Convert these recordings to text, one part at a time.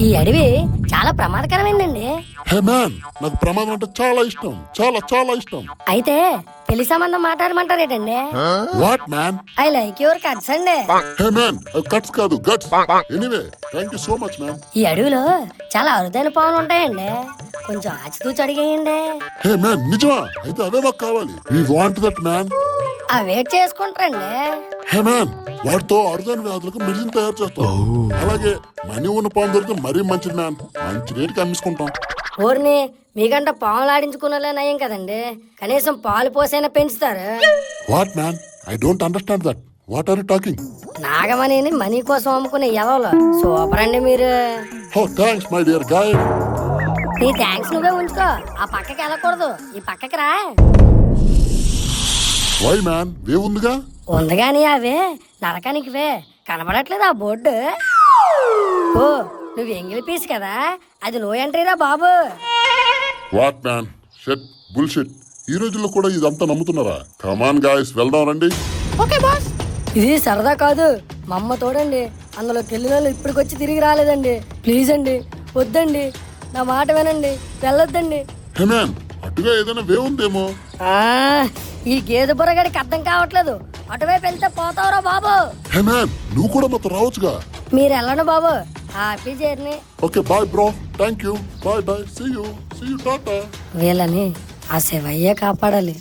ఈ అడవి చాలా ప్రమాదకరమైందండి. హే మ్యాన్, నాకు ప్రమాదం అంటే చాలా ఇష్టం, చాలా చాలా ఇష్టం. అయితే పెళ్లి సంబంధం మాట్లాడమంటారేటండి? What man? I like your cuts అండి. హే మ్యాన్, కట్స్ కాదు guts. Anyway, thank you so much man. ఈ అడవిలో చాలా అరుదైన పాములు ఉంటాయండి, కొంచెం ఆచితూచి అడిగేయండి. హే మ్యాన్, నిజమా? అయితే అవే మాకు కావాలి. We want that man. ఆ వెయిట్ చేసుకుంటారండి. హే మ్యాన్, వాటితో అరుదైన వ్యాధులకు మెడిసిన్ తయారు చేస్తాం. అలాగే మనీ ఉన్న పాము దొరికితే మరీ మంచిది మ్యాన్. మంచి రేటుకి అమ్మేసుకుంటాం. ఊరిని మీకంట పాములు ఆడించుకున్నలే నయం కదండి, కనీసం పాలు పోసైనా పెంచుతారు. What man? I don't understand that. What are you talking? నాగమణిని మనీ కోసం అమ్ముకునే ఎవరు సూపర్ అండి మీరు. హో థాంక్స్ మై డియర్ గైడ్. నీ థ్యాంక్స్ నువ్వే ఉంచుకో, ఆ పక్కకి వెళ్ళకూడదు, ఈ పక్కకి రా. Why man? వే ఉందిగా. ఉంది గాని అవే నరకానికి వే కనబడట్లేదు ఆ బోర్డు. ఓ నువ్వు ఎంగిలి పీస్ కదా, అది నో ఎంట్రీరా బాబు. What man? Shit, bullshit. ఈ రోజుల్లో కూడా ఇదంతా నమ్ముతున్నారా? కమాన్ గాయ్స్, వెళ్దాం రండి. Okay boss. ఇది సరదా కాదు, మా అమ్మ తోడండి. అందులోకి వెళ్ళిన వాళ్ళు ఇప్పటికొచ్చి తిరిగి రాలేదండి. ప్లీజ్ అండి, వద్దండి, నా మాట వినండి, వెళ్ళొద్దండి. హే మ్యాన్, అటుగా ఏదైనా వే ఉందేమో. ఈ గేదె బుర్రగాడికి అర్థం కావట్లేదు. అటువైపు వెళ్తే పోతావురా బాబు. హే మ్యాన్, నువ్వు కూడా మాతో రావచ్చుగా. మీరు వెళ్ళండి బాబు, happy journey. Okay bye bro, thank you, bye bye, see you tata. వీళ్ళని ఆ శివయ్య కాపాడాలి.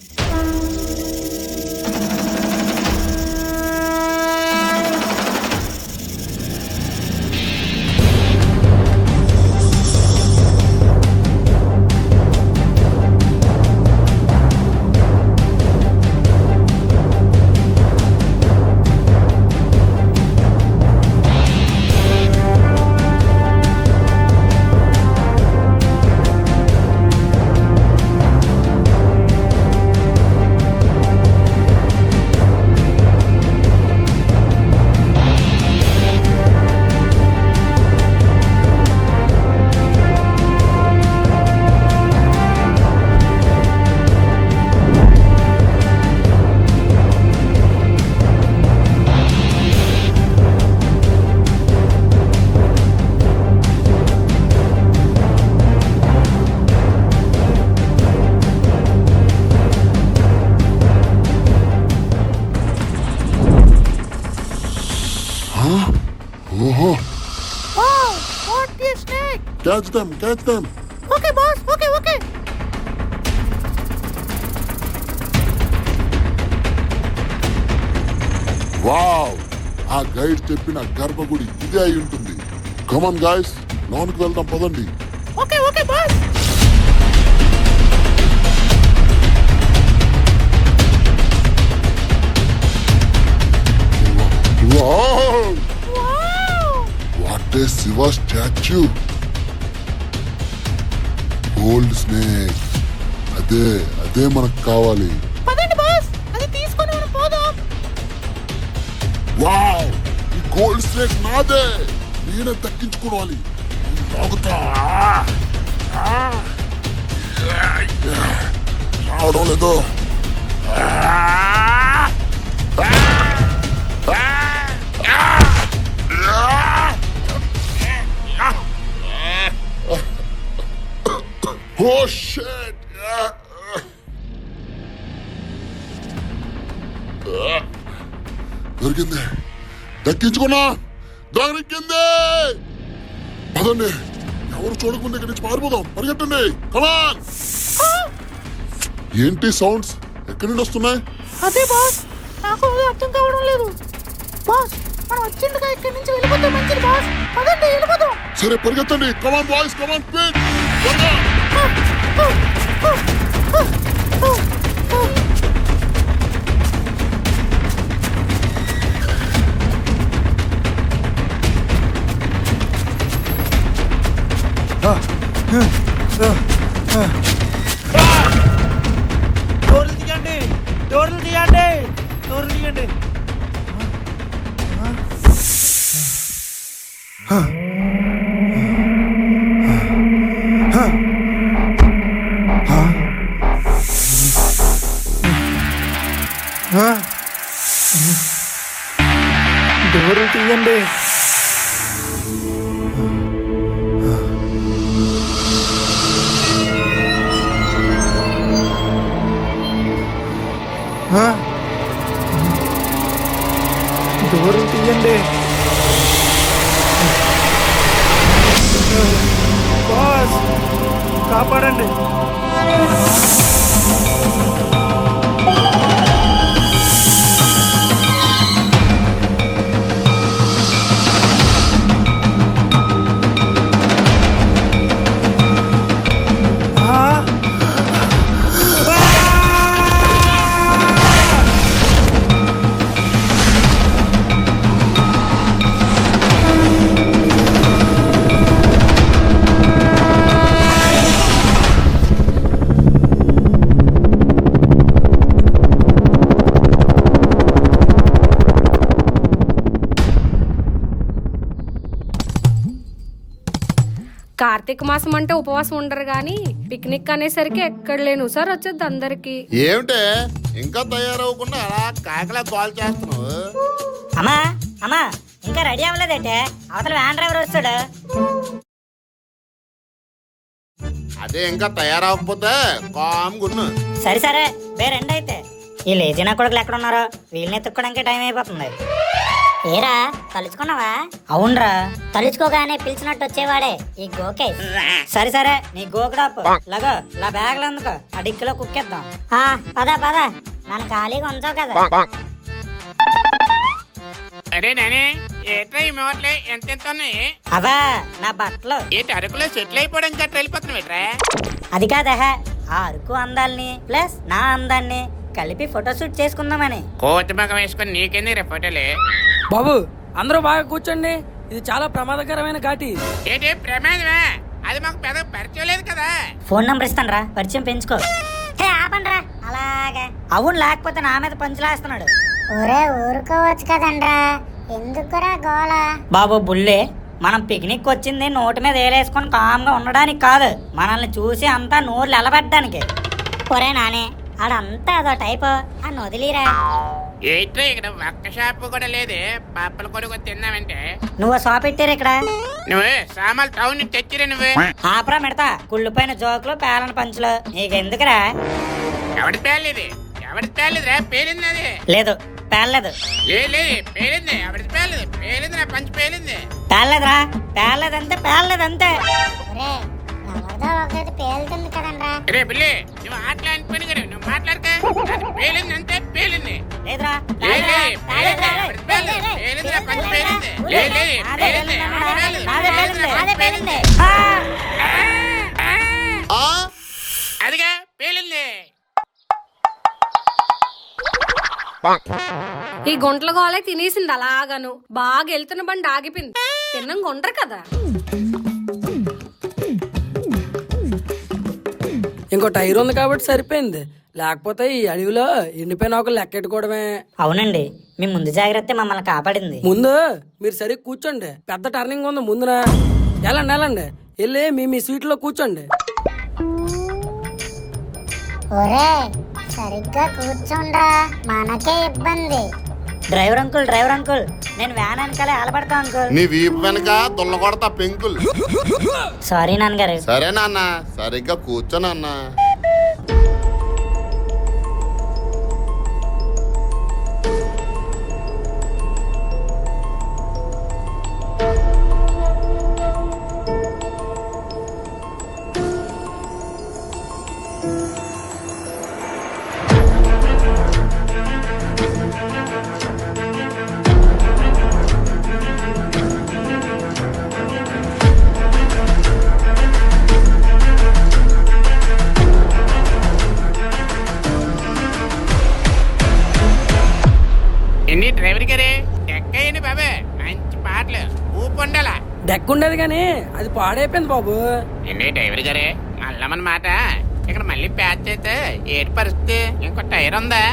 ఓహో, what the snake. Catch them, catch them. Okay boss, okay okay. Wow, ఆ గైడ్ చెప్పిన గర్భగుడి ఇదే అయి ఉంటుంది. కమాన్ గాయ్స్, లోనికి వెళ్దాం పదండి. Okay okay boss. Wow, what a Shiva statue. Gold snake, అదే అదే మనకు కావాలి. పదండి బాస్, అది తీసుకొని మనం పోదాం. వావ్, ఈ గోల్డ్ స్నేక్ నాదే, నేనే దక్కించుకోవాలి. తాగుతా. రావడం లేదు. Oh shit! దొరికింది, దక్కించుకున్నా, దొరికింది. పదండి, ఎవరు చూడకుండా ఇక్కడి నుంచి పారిపోదాం. పరిగెట్టండి, కమాన్. ఏంటి సౌండ్స్ ఎక్కడి నుండి వస్తున్నాయి? అదే బాస్, నాకు అర్థం కావడం లేదు. బాస్, మనం వచ్చిందిగా ఇక్కడి నుంచి వెళ్ళిపోతే మంచిది బాస్. పదండి వెళ్ళిపోదాం. సరే పరిగెత్తండి, కమాన్ బాయ్స్, కమాన్ స్పీడ్. డోర్లు తీయండి, డోర్లు తీయండి, డోర్లు తీయండి. డోర్లు తీయండి. వచ్చారండి. కార్తీక మాసం అంటే ఉపవాసం ఉండరు గాని పిక్నిక్ అనేసరికి ఎక్కడ లేను సార్ వచ్చేది అందరికి. ఏమిటే ఇంకా తయారవకుండా అలా కాకలా కాల్ చేస్తున్నావు? అమ్మా అమ్మా ఇంకా రెడీ అవ్వలేదంటే అవతల వ్యాన్ డ్రైవర్ వస్తాడు. అదే ఇంకా తయారవకపోతే కామ్గున్ను. సరే సరే బేరండి అయితే. ఈ లేజినా కొడుకులు ఎక్కడ ఉన్నారో వీళ్ళని ఎత్తుక్కోవడానికి టైం అయిపోతుంది. ఏరా తలుచుకున్నావా? అవునరా, తలుచుకోగానే పిలిచినట్టు వచ్చేవాడే ఈ గోకే. సరే సరే నీ గోకుడాపు లగో నా బ్యాగ్లో అందుకో, ఆ డిక్కీలో కుక్కేద్దాం. పద పద, నన్ను ఖాళీగా ఉంచావు కదా. అరే నాని ఏట్రా ఈ మోట్లే ఎంత ఉన్నాయి? అవా నా బట్టలు. ఏంటి అరకులో సెటిల్ అయిపోవడం గట్రా వెళ్ళిపోతున్నావు ఏట్రా? అది కాదా, ఆ అరకు అందాల్ని ప్లస్ నా అందాన్ని కలిపి ఫోటోషూట్ చేసుకుందామని. కోతి మగం వేసుకొని నీకెందుకు రే ఫోటోలే? బాబు అందరూ బాగా కూర్చోండి, ఇది చాలా ప్రమాదకరమైన ఘాటి. ఏంటి ప్రమాదమే? అది మాకు పెద్ద పరిచయం లేదు కదా. ఫోన్ నంబర్ ఇస్తాను రా, పరిచయం పెంచుకో. ఆపండ్రా అలాగే. అవును, లేకపోతే నా మీద పంచులేస్తున్నాడు. ఒరే ఊరుకోవచ్చు కదండ్రా, ఎందుకురా గోల? బాబు బుల్లే, మనం పిక్నిక్ వచ్చింది నోటి మీద ఏలేసుకొని కామ్గా ఉండడానికి కాదు, మనల్ని చూసి అంతా నోర్లు ఎలబెట్టడానికి. ఒరే నానే, ఆడంతా అదో టైప్, అని వదిలిరా. ఏంట్రా ఇక్కడ ఒక్క షాపు కూడా లేదే? పప్పుల కొడుకు తిన్నావంటే నువ్వు షాప్ పెట్టారు ఇక్కడ. నువ్వు సామాన్లు టౌన్ నుంచి తెచ్చిరా నువ్వు. ఆపరా మెడతా కుళ్ళిపోయిన జోకులు పేలన పంచులు నీకెందుకురా? ఎవడి పేర్లేదు? ఎవడి పేర్లేదు రా? పేలింది అది. లేదు పేర్లేదు. లేదు పేలింది. ఎవడి పేర్లేదు? పేలింది నా పంచి పేలింది. పేర్లేదురా, పేర్లేదంతే పేర్లేదంతే. ఒరే ఎవరిదో ఒకటి పేలుతుంది కదండ్రా. రే బిల్లి, నువ్వు ఆటలాంటి పని కదా, నువ్వు మాట్లాడక. అది పేలింది అంతే, పేలింది. లేదురా లేదు పేలింది. ఎవడి పేర్లేదు? పేలింది నా పంచి పేలింది. లేదు పేలింది. ఎవడి పేర్లేదు? నాదే పేలింది. అదిగా పేలింది. ఈ గుంటల గోలే తినేసింది అలాగను. బాగా వెళ్తున్న బండి ఆగిపోయింది. తిన్నం గుంటరు కదా. ఇంకో టైర్ ఉంది కాబట్టి సరిపోయింది, లేకపోతే ఈ అడవిలో ఎండిపోయిన ఆకులు లెక్కెట్టుకోవడమే. అవునండి, మీ ముందు జాగ్రత్త మమ్మల్ని కాపాడింది. ముందు మీరు సరిగ్గా కూర్చోండి, పెద్ద టర్నింగ్ ఉంది ముందున. వెళ్ళండి వెళ్ళి మీ సీట్ లో కూర్చోండి. ఒరే సరిగ్గా కూర్చోండ్రా, మనకే ఇబ్బంది. డ్రైవర్ అంకుల్ నేను వ్యాన్ వెనకాలే ఆలపడతా అంకుల్. నీ వీపు వెనక దుల్ల కొడతా పెంకులు. సారీ నాన్నగారు. సరే నాన్న, సరిగ్గా కూర్చోనన్నా. ఎన్ని డ్రైవర్ గారే ఎక్కయ్యండి బాబే, మంచి పాటలు ఊపొండాల. డెక్ ఉండేది కానీ అది పాడైపోయింది బాబు. ఎన్ని డ్రైవర్ గారే మళ్ళమన్న మాట. ఇక్కడ మళ్ళీ ప్యాచ్ చేస్తే ఏటి పరిస్థితి? ఇంకో టైర్ ఉందా?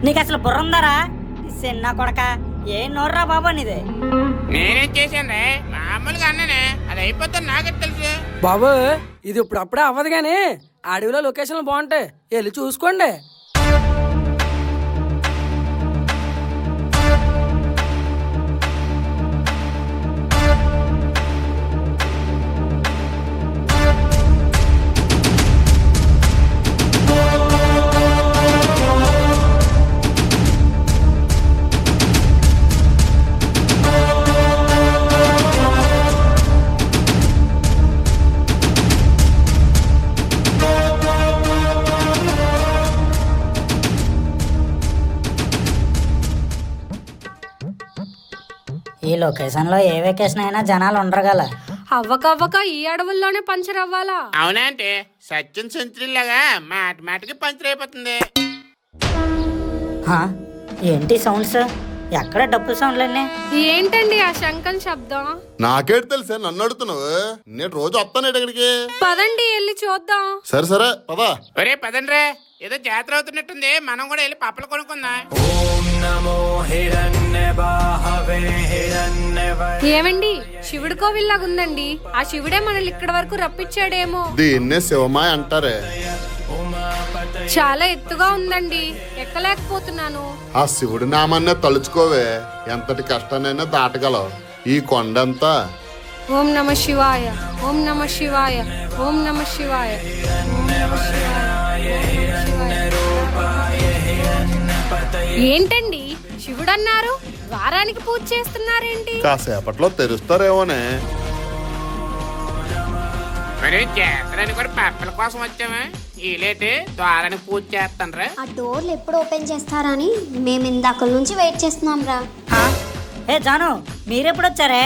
నీకు అసలు బుర్రందారా చిన్న కొడక? ఏం నోర్రా బాబా నీదే? నేనేం చేశాను? మామూలుగా అన్నానే, అది అయిపోతుంది నాకే తెలుసు. బాబు ఇది ఇప్పుడు అప్పుడే అవ్వదు కానీ అడవిలో లొకేషన్లు బాగుంటాయి, వెళ్ళి చూసుకోండి. ఈ లొకేషన్ లో ఏ వెకేషన్ అయినా జనాలు ఉండరగల. అవ్వకవ్వక ఈ అడవుల్లోనే పంచర్ అవ్వాలా? అవునా అంటే సచిన్ సెంచరీ లాగా మాటికి పంచర్ అయిపోతుంది. హా, ఏంటి సౌండ్స్? ఎక్కడ డబ్బు సౌండ్లన్నీ? ఏంటండి ఆ శంఖం శబ్దం? నాకేటి తెలుసా నన్ను అడుగుతున్నావు? నేను రోజు వస్తాను ఇక్కడికి. పదండి వెళ్ళి చూద్దాం. సరే సరే పదా. ఒరే పదండ్రే, ఏదో జాతర అవుతున్నట్టుంది, మనం కూడా వెళ్ళి పప్పలు కొనుక్కుందాం. ఏమండి, శివుడి కోవిల్లాగా ఉందండి. ఆ శివుడే మనల్ని ఇక్కడ వరకు రప్పించాడేమో. దీన్నే శివమాయ అంటారే. చాలా ఎత్తుగా ఉందండి, ఎక్కలేకపోతున్నాను. ఆ శివుడి నామాన్నే తలుచుకోవే, ఎంతటి కష్టానైనా దాటగలవు. ఈ కొండంతా ఓం నమ శివాయ, ఓం నమ శివాయ, ఓం నమ శివాయ, ఓం నమ శివాయ. ఏంటండి శివుడన్నారు, వారానికి పూజ చేస్తున్నారేంటి? కాసేపట్లో తెరుస్తారేమోనే. మరి జాతరని కూడా పప్పల కోసం వచ్చామా? ఈ లేట్ ద్వారానికి పూజ చేస్తానరా? ఆ డోర్లు ఎప్పుడు ఓపెన్ చేస్తారని మేము ఇందాక నుంచి వెయిట్ చేస్తున్నాం రా. హా? ఏ జాను, మీరెప్పుడు వచ్చారే?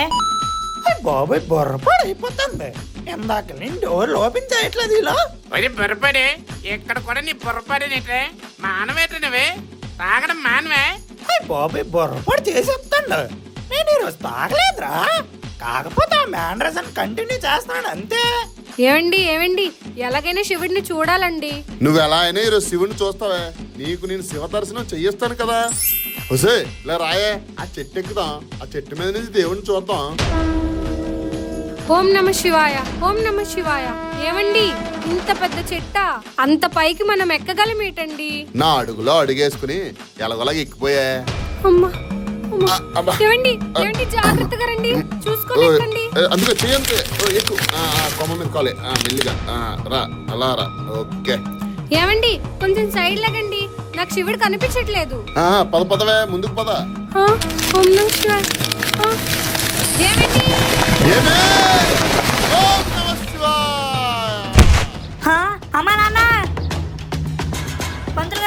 బాబాయ్ బొర్రపాడు అయిపోతుంది. ఇందాక నేను డోర్లు ఓపెన్ చేయట్లేదు ఇలా. ఒరే బుర్రపడి, ఇక్కడ కూడా నీ బుర్రపడినట్టే మానవేటనవే, తాగడం మానవే. బాబాయ్ బొర్రపాడు చేసేస్తాడు. నేను ఈరోజు తాగలేదురా, కాకపోతే ఆ మ్యానరసన్ కంటిన్యూ చేస్తున్నాడు అంతే. ఏమండి ఎలాగైనా శివుడిని చూడాలండి. నువ్వు ఎలా అయినా ఈరోజు శివుని చూస్తావే, నీకు నేను శివ దర్శనం చెయ్యిస్తాను కదా. హుసే ఇలా రాయే, ఆ చెట్టు ఎక్కుదాం, ఆ చెట్టు మీద నుంచి దేవుడిని చూద్దాం. ఓం నమ శివాయ, ఓం నమ శివాయ. ఏమండి, ఇంత పెద్ద చెట్ట, అంత పైకి మనం ఎక్కగలమేటండి? నా అడుగులో అడుగేసుకుని ఎలాగోలాగా ఎక్కిపోయా. అమ్మా, అమ్మా. ఏమండి జాగ్రత్తగా రండి, చూసుకొని ఎక్కండి. అందుకే చేయండి, ఎక్కు. కొమ్మ మీద కాలే, మెల్లిగా రా, అలా రా. ఓకే. ఏమండి, కొంచెం సైడ్ లాగండి, నాకు శివుడు కనిపించట్లేదు. పద పదవే, ముందుకు పద. ఓం నమ శివాయ. ఏమండి, ఏమే? ఓం నమః శివాయ. హా? అమ్మా నాన్న, పంతులు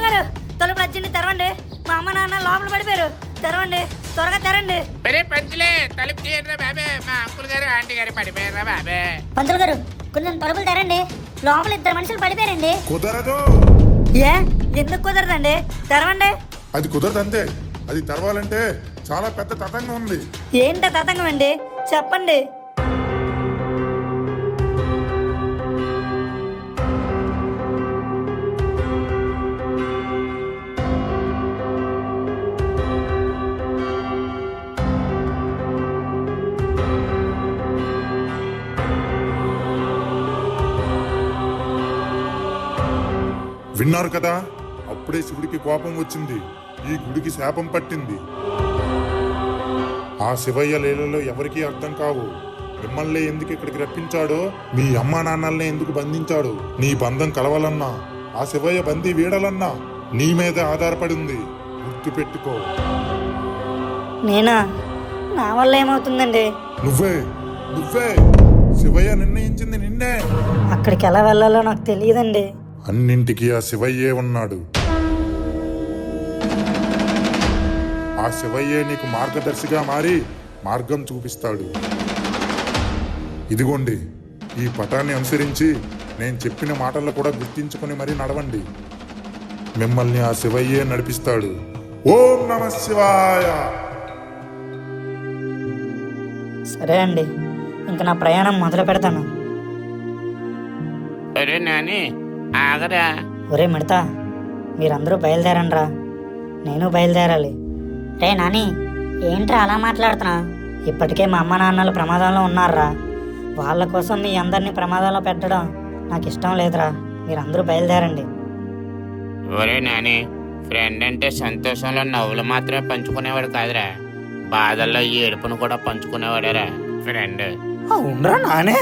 గారు తలుపు నచ్చింది, తెరవండి. మా అమ్మ నాన్న లోపల పడిపోయారు, తెరవండి, త్వరగా తెరండి. ఒరే పంచులే, తలుపు తీయరా బాబే, మా అంకుల్ గారు ఆంటీ గారు పడిపోయారా బాబే. పంతులు గారు, కొంచెం తలుపులు తెరండి, లోపల 2 మనుషులు పడిపోయారండి. కుదరదు. ఏ, ఎందుకు కుదరదండి? తెరవండి. అది కుదరదు అంతే. అది తెరవాలంటే చాలా పెద్ద తతంగం ఉంది. ఏంట తతంగం అండి, చెప్పండి. విన్నారు కదా, అప్పుడే శివుడికి కోపం వచ్చింది. ఈ గుడికి శాపం పట్టింది. ఆ శివయ్య లీలలో ఎవరికీ అర్థం కావు. మిమ్మల్ని ఎందుకు ఇక్కడికి రప్పించాడో, మీ అమ్మా నాన్నల్ని ఎందుకు బంధించాడు, నీ బంధం కలవాలన్నా, ఆ శివయ్య బందీ వీడాలన్నా నీ మీద ఆధారపడి ఉంది. గుర్తు పెట్టుకో. నేనా? నా వల్ల ఏమవుతుందండి? నువ్వే శివయ్య నిర్ణయించింది నిన్నే. అక్కడికి ఎలా వెళ్ళాలో నాకు తెలియదండి. అన్నింటికీ ఆ శివయ్యే ఉన్నాడు. ఆ శివయ్యే నీకు మార్గదర్శిగా మారి మార్గం చూపిస్తాడు. ఇదిగోండి, ఈ పటాన్ని అనుసరించి నేను చెప్పిన మాటల్లో కూడా గుర్తించుకొని మరీ నడవండి. మిమ్మల్ని ఆ శివయ్యే నడిపిస్తాడు. ఓం నమః శివాయ. సరే అండి, ఇంక నా ప్రయాణం మొదలు పెడతాను. ఒరే నాని ఆగరా. ఒరే మిడతా, మీరందరూ బయలుదేరండ్రా, నేను బయలుదేరాలి. రే నాని, ఏంట్రా అలా మాట్లాడుతున్నా? ఇప్పటికే మా అమ్మ నాన్నలు ప్రమాదంలో ఉన్నారా. వాళ్ళ కోసం మీ అందరినీ ప్రమాదంలో పెట్టడం నాకు ఇష్టం లేదురా. మీరందరూ బయలుదేరండి. ఒరే నాని, ఫ్రెండ్ అంటే సంతోషంలో నవ్వులు మాత్రమే పంచుకునేవాడు కాదురా, బాధల్లో ఏడుపును కూడా పంచుకునేవాడరా ఫ్రెండ్. అవునరా నానే,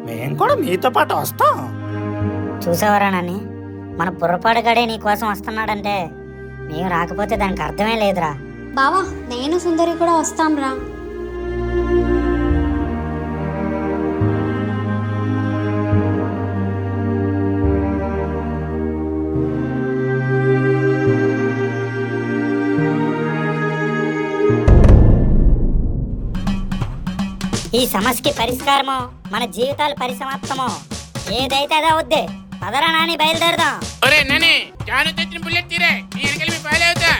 మేము కూడా మీతో పాటు వస్తాం. చూసావరా నాని, మన బుర్రపాడుగాడే నీ కోసం వస్తున్నాడంటే మేము రాకపోతే దానికి అర్థమే లేదురా. బావా, నేను సుందరి కూడా వస్తాం రా. ఈ సమస్యకి పరిష్కారమో మన జీవితాలు పరిసమాప్తమో ఏదైతే అదే అవుద్ది. పదరా నాని, బయలుదేరదాం. ఒరే నాని, జాను తెచ్చిన బుల్లెట్ తీరే, నీ వెనకాల మీ ఫాలో అవుతా.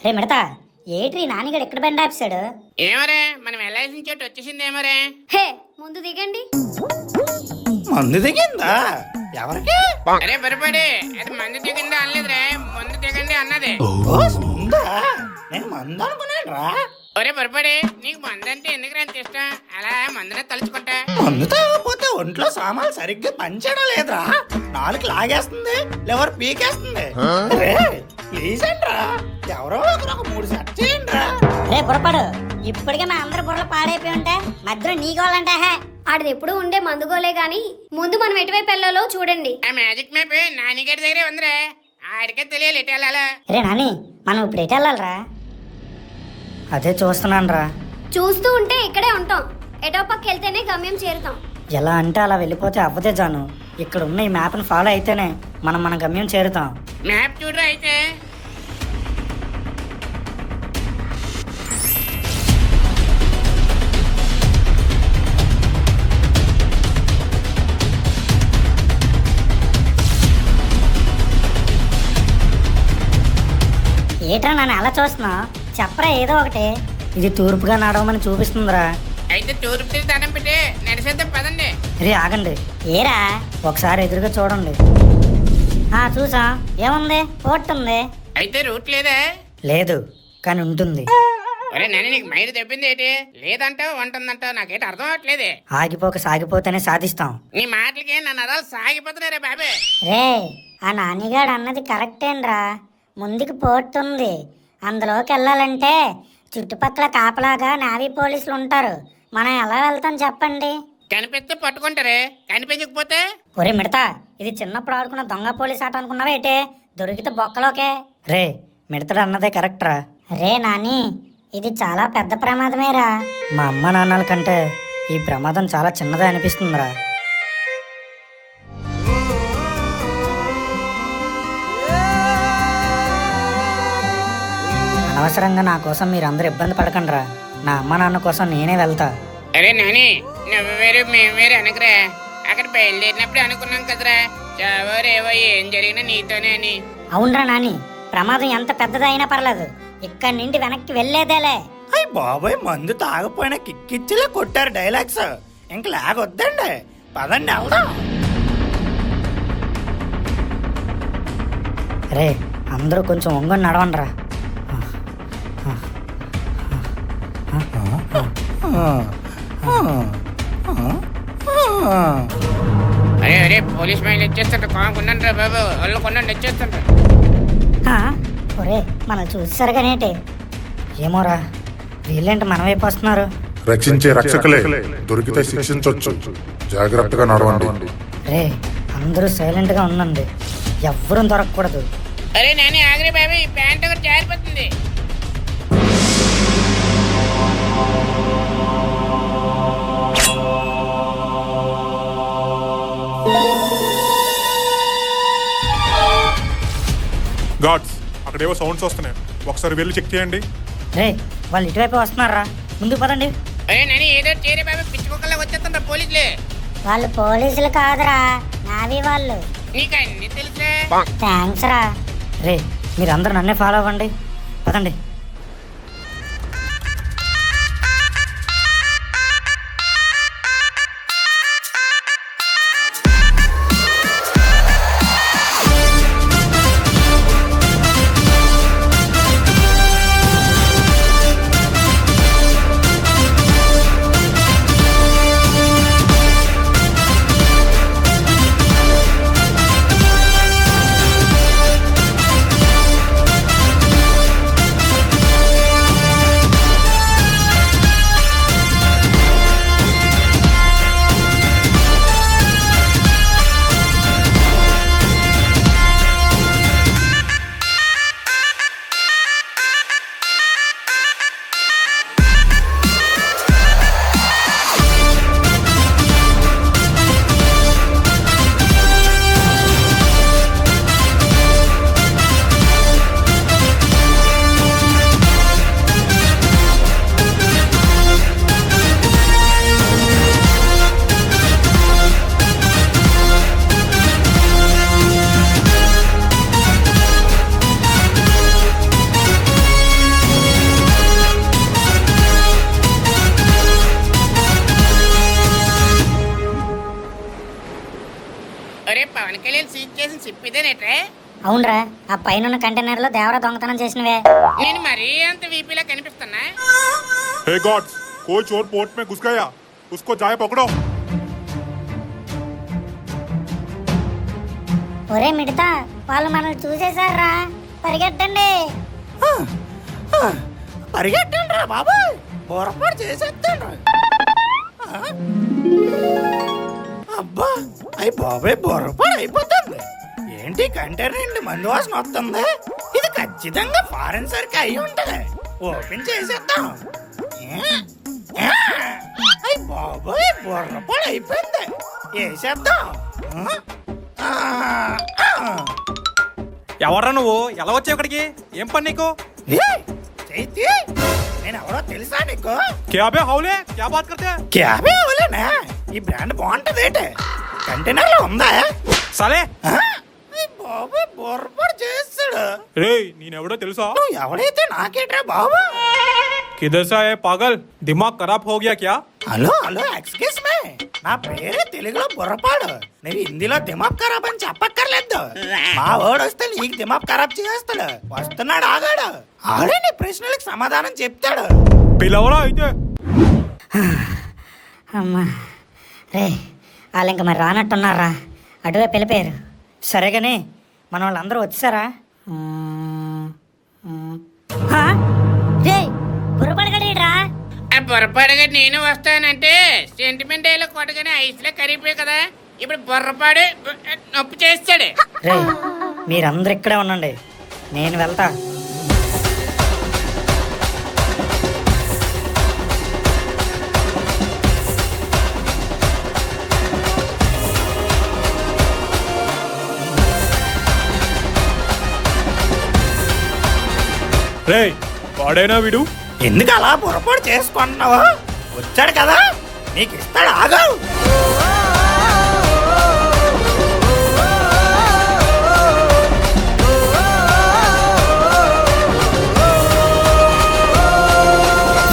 రే మిడతా, ఏట్రీ నానిగడు ఎక్కడ బండి ఆపిస్తాడు? ఏమరే, మనం వెళ్ళాల్సిన చోటు వచ్చేసిందేమరే. హే, ముందు దిగండి. మందు దిగిందా? ఎవరికి? అరే పొరపాడి, అది మందు దిగిందా అనలేదురే, ముందు దిగండి అన్నది. ఓ, ముందా? నేను మందు అనుకున్నాను రా. ఒరే పొరపాడి, నీకు మందు అంటే ఎందుకు అంత ఇష్టం? అలా మందునే తలుచుకుంటా. మందు తాగకపోతే ఒంట్లో సామాన్లు సరిగ్గా పనిచేయడం లేదురా. నాలుగు లాగేస్తుంది, లివర్ పీకేస్తుంది. రే, ప్లీజ్ అండ్రా, ఎవరో ఒకరు ఒక 3 సెట్ చేయండి రా. రే బుర్రపాడు, ఇప్పటికే మా అందరి బుర్రలు పాడైపోయి ఉంటే మధ్యలో నీ గోలంటే హే. ఆడిది ఎప్పుడు ఉండే మందుగోలే గాని ముందు మనం ఎటువైపు వెళ్ళాలో చూడండి. ఆ మ్యాజిక్ మ్యాప్ నానిగారి దగ్గరే ఉందిరే, ఆడికే తెలియాలి ఎటు వెళ్ళాలా. రే నాని, మనం ఇప్పుడు ఎటు వెళ్ళాలరా? అదే చూస్తున్నాను రా. చూస్తూ ఉంటే ఇక్కడే ఉంటాం. ఎటో పక్క వెళ్తేనే గమ్యం చేరుతాం. ఎలా అంటే అలా వెళ్ళిపోతే అవ్వదే జాను. ఇక్కడ ఉన్న ఈ మ్యాప్ని ఫాలో అయితేనే మనం మన గమ్యం చేరుతాం. మ్యాప్ చూడరా అయితే. ఏట్రా నన్ను అలా చూస్తున్నావు? చెప్పరా ఏదో ఒకటి. ఇది తూర్పుగా నడవమని చూపిస్తుందిరా. అయితే తూర్పు తిరిగి దండం పెట్టి నడిచేద్దాం పదండి. రే ఆగండి, ఏరా? ఒకసారి ఎదురుగా చూడండి. చూసా, ఏముంది? పోర్ట్ ఉంది. అయితే రూట్ లేదా? లేదు, కానీ ఉంటుంది. ఒరే నాని, నీకు మైరు దెబ్బింది ఏంటి? లేదంటావు ఉంటుందంటావు, నాకేంటి అర్థం అవట్లేదే. ఆగిపోక సాగిపోతేనే సాధిస్తాం. నీ మాటలకి నా నరాలు సాగిపోతున్నారే బాబే. రే, ఆ నానిగాడు అన్నది కరెక్టేనరా. ముందుకు పోర్ట్ ఉంది. అందులోకి వెళ్ళాలంటే చుట్టుపక్కల కాపలాగా నేవీ పోలీసులు ఉంటారు. మనం ఎలా వెళ్తాం చెప్పండి? కనిపిస్తే పట్టుకుంటారే, కనిపించకపోతే? ఒరే మిడతా, ఇది చిన్నప్పుడు ఆడుకున్న దొంగ పోలీస్ ఆట అనుకున్నావా ఏంటి? దొరికితే బొక్కలోకే. రే, మిడతడు అన్నదే కరెక్ట్రా. రే నాని, ఇది చాలా పెద్ద ప్రమాదమేరా. మా అమ్మ నాన్నల కంటే ఈ ప్రమాదం చాలా చిన్నదే అనిపిస్తుందిరా. అనవసరంగా నా కోసం మీరందరూ ఇబ్బంది పడకండిరా. నా అమ్మ నాన్న కోసం నేనే వెళ్తా. అరే నాని, నువ్వు వేరు మేము వేరు అనకరా. అక్కడ బయలుదేరినప్పుడు అనుకున్నాం కదరా, చావరేవో ఏం జరిగినా నీతోనే అని. అవునరా నాని, ప్రమాదం ఎంత పెద్దదైనా పర్లేదు, ఇక్కడి నుండి వెనక్కి వెళ్ళేదేలే. అయ్యి బాబాయ్, మందు తాగపోయినా కిక్కిచ్చిలా కొట్టారు డైలాగ్స్. ఇంక లాగొద్దండి, పదండి వెళ్దాం. రే, అందరూ కొంచెం ఒంగొని నడవండిరా. అరే అరే, పోలీస్ మైలు ఇచ్చేస్తుంటారు, కానుకున్నాను రా బాబు, వాళ్ళు కొన్నాను ఇచ్చేస్తుంటారు. ఒరే, మనం చూసారుగానేటి. ఏమోరా, వీళ్ళేంటి మన వైపు వస్తున్నారు? రక్షించే రక్షకులే, దొరికితే శిక్షించొచ్చు. జాగ్రత్తగా నడవండి. రే, అందరూ సైలెంట్గా ఉండండి. ఎవ్వరూ దొరకకూడదు. అరే నాని ఆగ్రే బాబు, ఈ ప్యాంట్ ఒకటి జారిపోతుంది. గాడ్స్, అక్కడేవో సౌండ్స్ వస్తున్నాయి, ఒకసారి వెళ్ళి చెక్ చేయండి. రే వాళ్ళు ఇటువైపు వస్తున్నారా, ముందుకు పదండి. అరే నాని ఏదో చేరే బాబు, పిచ్చి కుక్కలా వచ్చేస్తుండ్రా పోలీసులే. వాళ్ళు పోలీసులు కాదురా, నావి వాళ్ళు. నీకు అన్ని తెలుసులే. థ్యాంక్స్ రా. రే మీరందరూ నన్నే ఫాలో అవ్వండి, పదండి. అరే పవన్ కళ్యాణ్ సీట్ చేసిన చెప్పిదేనేట్రే? అవునరా, ఆ పైన కంటైనర్ లో దేవరా దొంగతనం చేసినవే. నేను మరీ అంత వీపీలా కనిపిస్తున్నా? हे गॉड्स, कोई चोर पोर्ट में घुस गया, उसको जाए पकड़ो. ఒరే మిడతా, వాళ్ళు మనల్ని చూసేశారా, పరిగెట్టండి. పరిగెట్టండి రా బాబు, పొరపాటు చేసేస్తాను. అబ్బా అయ్యి బాబాయ్, పొరపాటు అయిపోతుంది. ఏంటి కంటైనర్ నుండి మందు వాసన వస్తుంది? ఇది ఖచ్చితంగా ఫారెన్ సరికి అయి ఉంటది. ఓపెన్ చేసేద్దాం. అయ్యి బాబాయ్, పొరపాటు అయిపోయింది. వేసేద్దాం. ఎవర్రా నువ్వు? ఎలా వచ్చావు ఇక్కడికి? ఏం పని నీకు? చైతి, నేను ఎవరో తెలుసా నీకు? क्या बे हौले, क्या बात करते हैं? క్యాబే అవలేనా? ఈ బ్రాండ్ బాగుంటది ఏంటి? కంటైనర్ లో ఉందా? साले బాబు పొరపాటు చేస్తాడు. రే నేనెవడో తెలుసా? నువ్వు ఎవడైతే నాకేట్రా బాబు? किधर से आए पागल, दिमाग खराब हो गया क्या? హలో హలో, ఎక్స్క్యూజ్ మీ, నా పేరే తెలుగులో బుర్రపాడు. నేను హిందీలో దిమాగ్ ఖరాబ్ అని చెప్పక్కర్లేదు. మా వాడు వస్తే నీకు దిమాగ్ ఖరాబ్ చేస్తాడు. వస్తున్నాడు, ఆగాడు. ఆడే నీ ప్రశ్నలకు సమాధానం చెప్తాడు. పిలవరా అయితే. అమ్మా రే, వాళ్ళు ఇంక మరి రానట్టున్నారా, అటువైపు వెళ్ళిపోయారు. సరే కానీ మన వాళ్ళందరూ వచ్చారా? రే బుర్రపడగడేడ్రా. ఆ బొర్రపాడుగా నేను వస్తానంటే సెంటిమెంట్ అయ్యేలా కొట్టగానే ఐస్లో కరిగిపోయి కదా, ఇప్పుడు బొర్రపాడు నొప్పి చేస్తాడు. రే మీరందరూ ఇక్కడే ఉండండి, నేను వెళ్తా. రే వాడేనా వీడు? ఎందుకు అలా పొరపాటు చేసుకుంటున్నావు? వచ్చాడు కదా, నీకు ఇస్తాడు, ఆగు.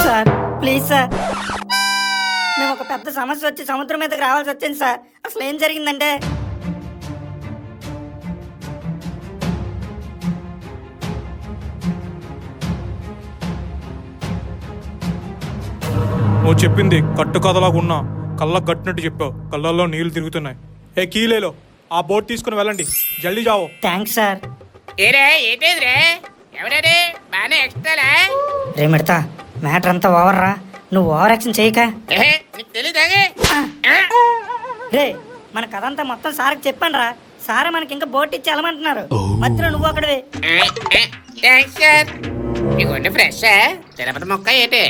సార్ ప్లీజ్ సార్, మేము ఒక పెద్ద సమస్య వచ్చి సముద్రం మీదకి రావాల్సి వచ్చింది సార్. అసలు ఏం జరిగిందంటే, నువ్వు చెప్పింది కట్టు కథలాగా ఉన్నా కళ్ళకు కట్టినట్టు చెప్పావు. కళ్ళల్లో నీళ్లు తిరుగుతున్నాయి. ఏ కీలేలో ఆ బోట్ తీసుకుని వెళ్ళండి, జల్దీ జావో. Thanks sir. ఏరే ఏంటేదిరే, ఎవరే బాగానే ఎక్స్ట్రాలా? రే మిడతా, మ్యాటర్ అంతా ఓవర్ రా, నువ్వు ఓవర్ యాక్షన్ చేయక. నీకు తెలీదాగే? రే మన కథ అంతా మొత్తం సార్కి చెప్పాను రా, సార్ మనకి ఇంకా బోట్ ఇచ్చి వెళ్ళమంటున్నారు మధ్యలో నువ్వు ఒకటివి. Thanks sir. ఇదిగోండి ఫ్రెష్ తిరుపతి మొక్క ఏంటి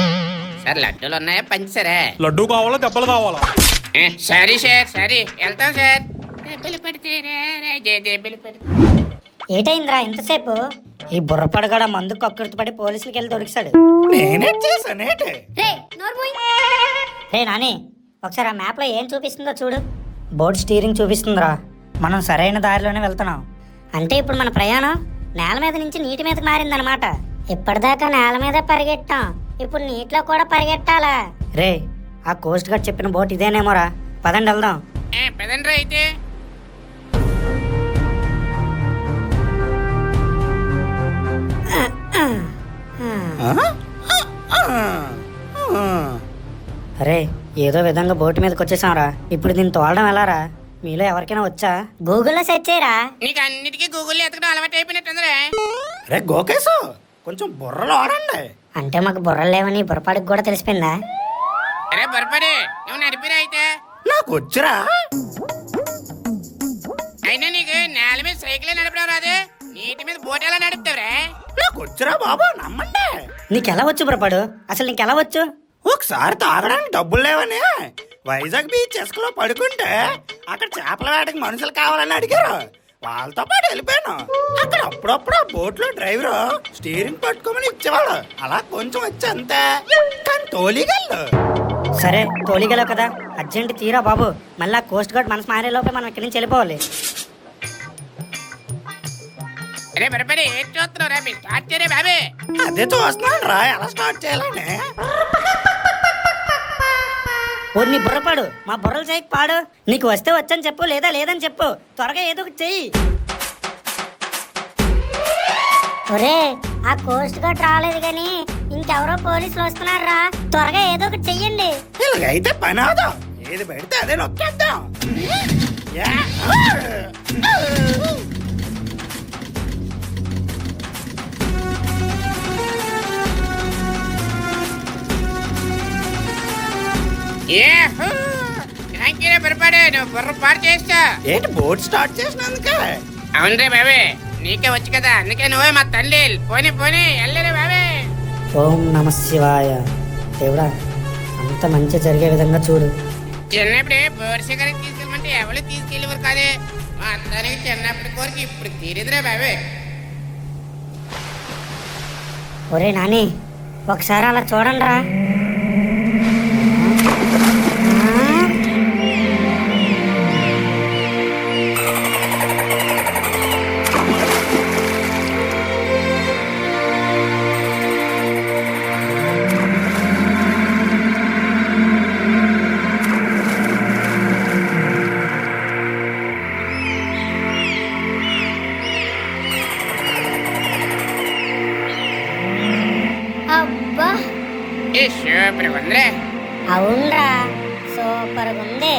సార్? లడ్డూలు ఉన్నాయా? పంచారా? లడ్డు కావాలా దెబ్బలు కావాలా? సరే సార్, సరే వెళ్తాం సార్. దెబ్బలు పడితేరా దెబ్బలు పడితే. ఏటైందిరా ఇంతసేపు? ఈ బుర్రపడగడ మందు కక్కుర్తి పడి పోలీసులకి వెళ్ళి దొరికిస్తాడు. నేనే చేశానేటి. రే నాని, ఒకసారి ఆ మ్యాప్ లో ఏం చూపిస్తుందో చూడు. బోట్ స్టీరింగ్ చూపిస్తుందిరా. మనం సరైన దారిలోనే వెళ్తున్నాం. అంటే ఇప్పుడు మన ప్రయాణం నేల మీద నుంచి నీటి మీదకి మారిందనమాట. ఇప్పటిదాకా నేల మీద పరిగెట్టాం, ఇప్పుడు నీటిలో కూడా పరిగెట్టాలా? రే, ఆ కోస్ట్ గార్డ్ చెప్పిన బోట్ ఇదేనేమోరా. పదండి వెళ్దాం. పదండ్రా అయితే. అరే, ఏదో విధంగా బోట్ మీదకి వచ్చేసాంరా. ఇప్పుడు దీన్ని తోలడం ఎలారా? మీలో ఎవరికైనా వచ్చా? గూగుల్లో సెర్చ్ చేయరా. నీకు అన్నిటికీ గూగుల్లో ఎతకడం అలవాటు అయిపోయినట్టుందిరా. రే గోకేశు, కొంచెం బుర్రలో ఆడండి. అంటే మాకు బుర్రలు లేవని బుర్రపాడికి కూడా తెలిసిపోయిందా? అరే బొరపడి, నువ్వు నడిపిరా అయితే. నాకు వచ్చురా. అయినా నీకు నేల మీద సైకిల్ నడపడం రాదు, నీటి మీద బోట్ ఎలా నడుపుతావురా? నాకు వచ్చురా బాబు, నమ్మండి. నీకెలా వచ్చు బుర్రపాడు? అసలు నీకెలా వచ్చు? ఒకసారి తాగడానికి డబ్బులు లేవని వైజాగ్ బీచ్ ఇసుకలో పడుకుంటే అక్కడ చేపల వేటకి మనుషులు కావాలని అడిగారు. వాళ్ళతో పాటు వెళ్ళిపోయాను. అక్కడ అప్పుడప్పుడు ఆ బోట్ లో డ్రైవర్ స్టీరింగ్ పట్టుకోమని ఇచ్చేవాడు. అలా కొంచెం వచ్చి అంతే, కానీ తోలిగల్లు. సరే తోలిగలవు కదా, అర్జెంట్ తీరా బాబు. మళ్ళీ కోస్ట్ గార్డ్ మనసు మారే లోపే మనం ఇక్కడి నుంచి వెళ్ళిపోవాలి. అరే బొరపడి, ఏం చూస్తున్నావురా? మీరు స్టార్ట్ చేయరే బాబే. అదే చూస్తున్నాను రా, ఎలా స్టార్ట్ చేయాలని. ఓ నీ బుర్రపాడు, మా బుర్రలు చేయకు పాడు. నీకు వస్తే వచ్చని చెప్పు, లేదా లేదని చెప్పు. త్వరగా ఏదో ఒకటి చెయ్యి. ఒరే, ఆ కోస్ట్ గార్డ్ రాలేదు గాని ఇంకెవరో పోలీసులు వస్తున్నారా. త్వరగా ఏదో ఒకటి చెయ్యండి. ఇలాగైతే పని అవదు. ఏది పెడితే అదే నొక్కేద్దాం. యా. థ్యాంక్ యూ బొరపడి, నువ్వు బుర్ర పాడు చేస్తా. ఏంటి బోట్ స్టార్ట్ చేసినందుకే? అవునరే బాబే, నీకే వచ్చు కదా, అందుకే నువ్వే మా తల్లి. పోనీ పోనీ వెళ్ళరే బాబే. ఓం నమ శివాయ. దేవుడా, అంత మంచి జరిగే విధంగా చూడు. చిన్నప్పుడే బోర్డు శిఖరికి తీసుకెళ్ళమంటే ఎవరు తీసుకెళ్ళేవారు కాదే. మా అందరికి చిన్నప్పటి కోరిక ఇప్పుడు తీరేదిరా బాబే. ఒరే నాని, ఒకసారి అలా చూడండి రా. అబ్బా, సూపర్ ఉందిరే. అవునరా, సూపర్ ఉంది.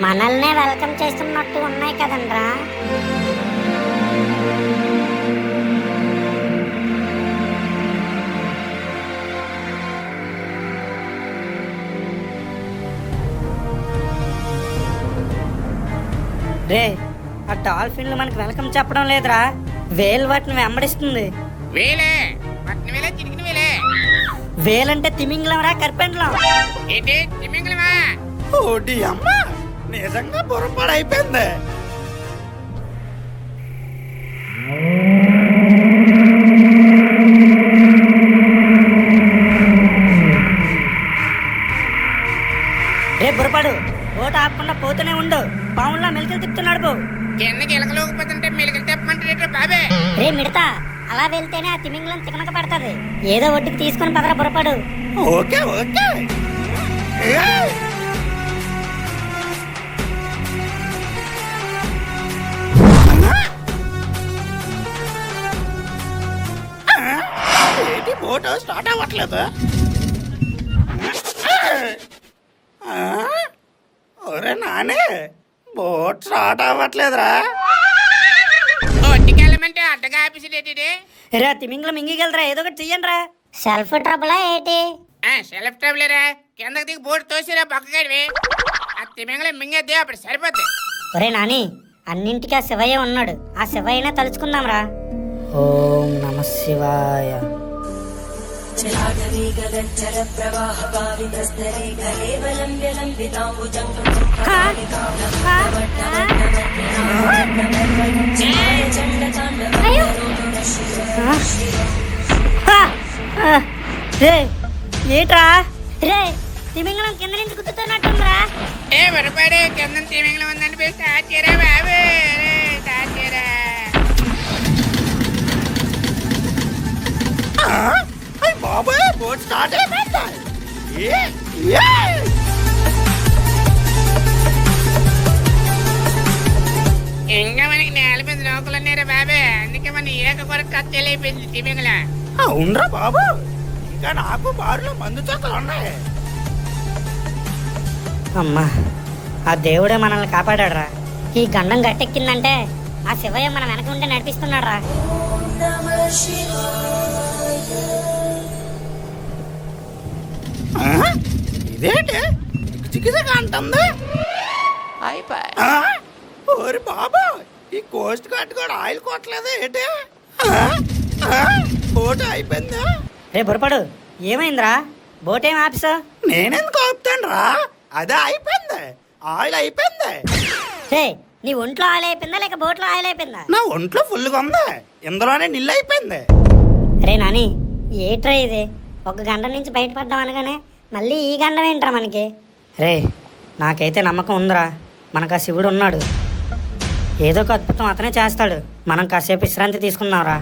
మనల్నే వెల్కమ్ చేస్తున్నట్టు ఉన్నాయి కదండ్రా. రే, ఆ డాల్ఫిన్లు మనకు వెల్కమ్ చెప్పడం లేదురా. వేల్ వాటిని వెంబడిస్తుంది. వేలే పట్టిన వేలే, చిరిగిన వేలే. వేలంటే తిమింగలం రా, కర్పెండ్లం. ఏంటి తిమ్మింగలమా? ఓడి అమ్మ, నిజంగా బుర్రపాడైపోయింది. రే బుర్రపాడు, ఓట ఆపకుండా పోతూనే ఉండు. పావుల్లా మెలికలు తిప్పుతున్నాడు పో. కిందకి ఎలకలోకపోతుంటే మెలికలు తెప్పమంటారేట్రా బాబే. రే మిడతా, అలా వెళ్తేనే ఆ తిమింగలం తికమక పడుతుంది. ఏదో ఒడ్డుకి తీసుకొని పదరా బుర్రపాడు. Okay okay. ఏయ్! ఏంటి బోట్ స్టార్ట్ అవ్వట్లేదు? ఒరే నానే, బోట్ స్టార్ట్ అవ్వట్లేదురా. ఒడ్డుకెళ్ళమంటే అడ్డగా ఆపేసేటి. రే, తిమింగలం మింగిగలరా, ఏదో ఒకటి చెయ్యండి రా. సెల్ఫ్ ట్రబులా ఏంటి? సెల్ఫ్ ట్రావెలరా, కిందకి దిగి బోర్డు తోసిరా పక్కకి. ఆ తిమింగలం మింగేద్దే, అప్పుడు సరిపోద్ది. ఒరే నాని, అన్నింటికి ఆ శివయ్య ఉన్నాడు. ఆ శివయ్యనే తలుచుకుందాం రా. ఓం నమ శివాయ. ఏట్రా రే, తిమింగళం కింద నుంచి గుర్తుతున్నట్టుందిరా. ఏ వరపాడే కింద తిమింగళం ఉందని పోయి స్టార్ట్ చేయరా బాబు, స్టార్ట్ చేయరా. బాబాయ్ బోట్ స్టార్ట్ అయిపోయింది. ఇంకా మనకి నేల మీద లోకలు ఉన్నారా బాబే, అందుకే మన ఏక కొరకు కత్తెలైపోయింది తిమింగళం. అవునరా బాబు, ఇంకా నాకు బారులో మందు చేతలు ఉన్నాయి. అమ్మా, ఆ దేవుడే మనల్ని కాపాడాడు రా. ఈ గండం గట్టెక్కిందంటే ఆ శివయ్య మన వెనక ఉంటే నడిపిస్తున్నాడు రా. ఇదేంటి చికిత్సగా అంటుంది? ఓరి బాబా, ఈ కోస్ట్ గార్డ్ కూడా ఆయిల్ కొట్టలేదు ఏంటి? బోట్ అయిపోయిందా? రే బుర్రపడు, ఏమైందిరా? బోట్ ఏం ఆఫీసా? నేనెందుకు ఆపుతాను రా, అదే అయిపోయింది, ఆయిల్ అయిపోయింది. రే, నీ ఒంట్లో ఆయిల్ అయిపోయిందా లేక బోట్లో ఆయిల్ అయిపోయిందా? నా ఒంట్లో ఫుల్గా ఉంది, ఇందులోనే నీళ్ళు అయిపోయింది. రే నాని, ఏట్రా ఇది? ఒక గంట నుంచి బయటపడ్డాం అనగానే మళ్ళీ ఈ గండం ఏంట్రా మనకి? రే, నాకైతే నమ్మకం ఉందిరా, మనకు ఆ శివుడు ఉన్నాడు. ఏదో ఒక అద్భుతం అతనే చేస్తాడు. మనం కాసేపు విశ్రాంతి తీసుకుందాంరా.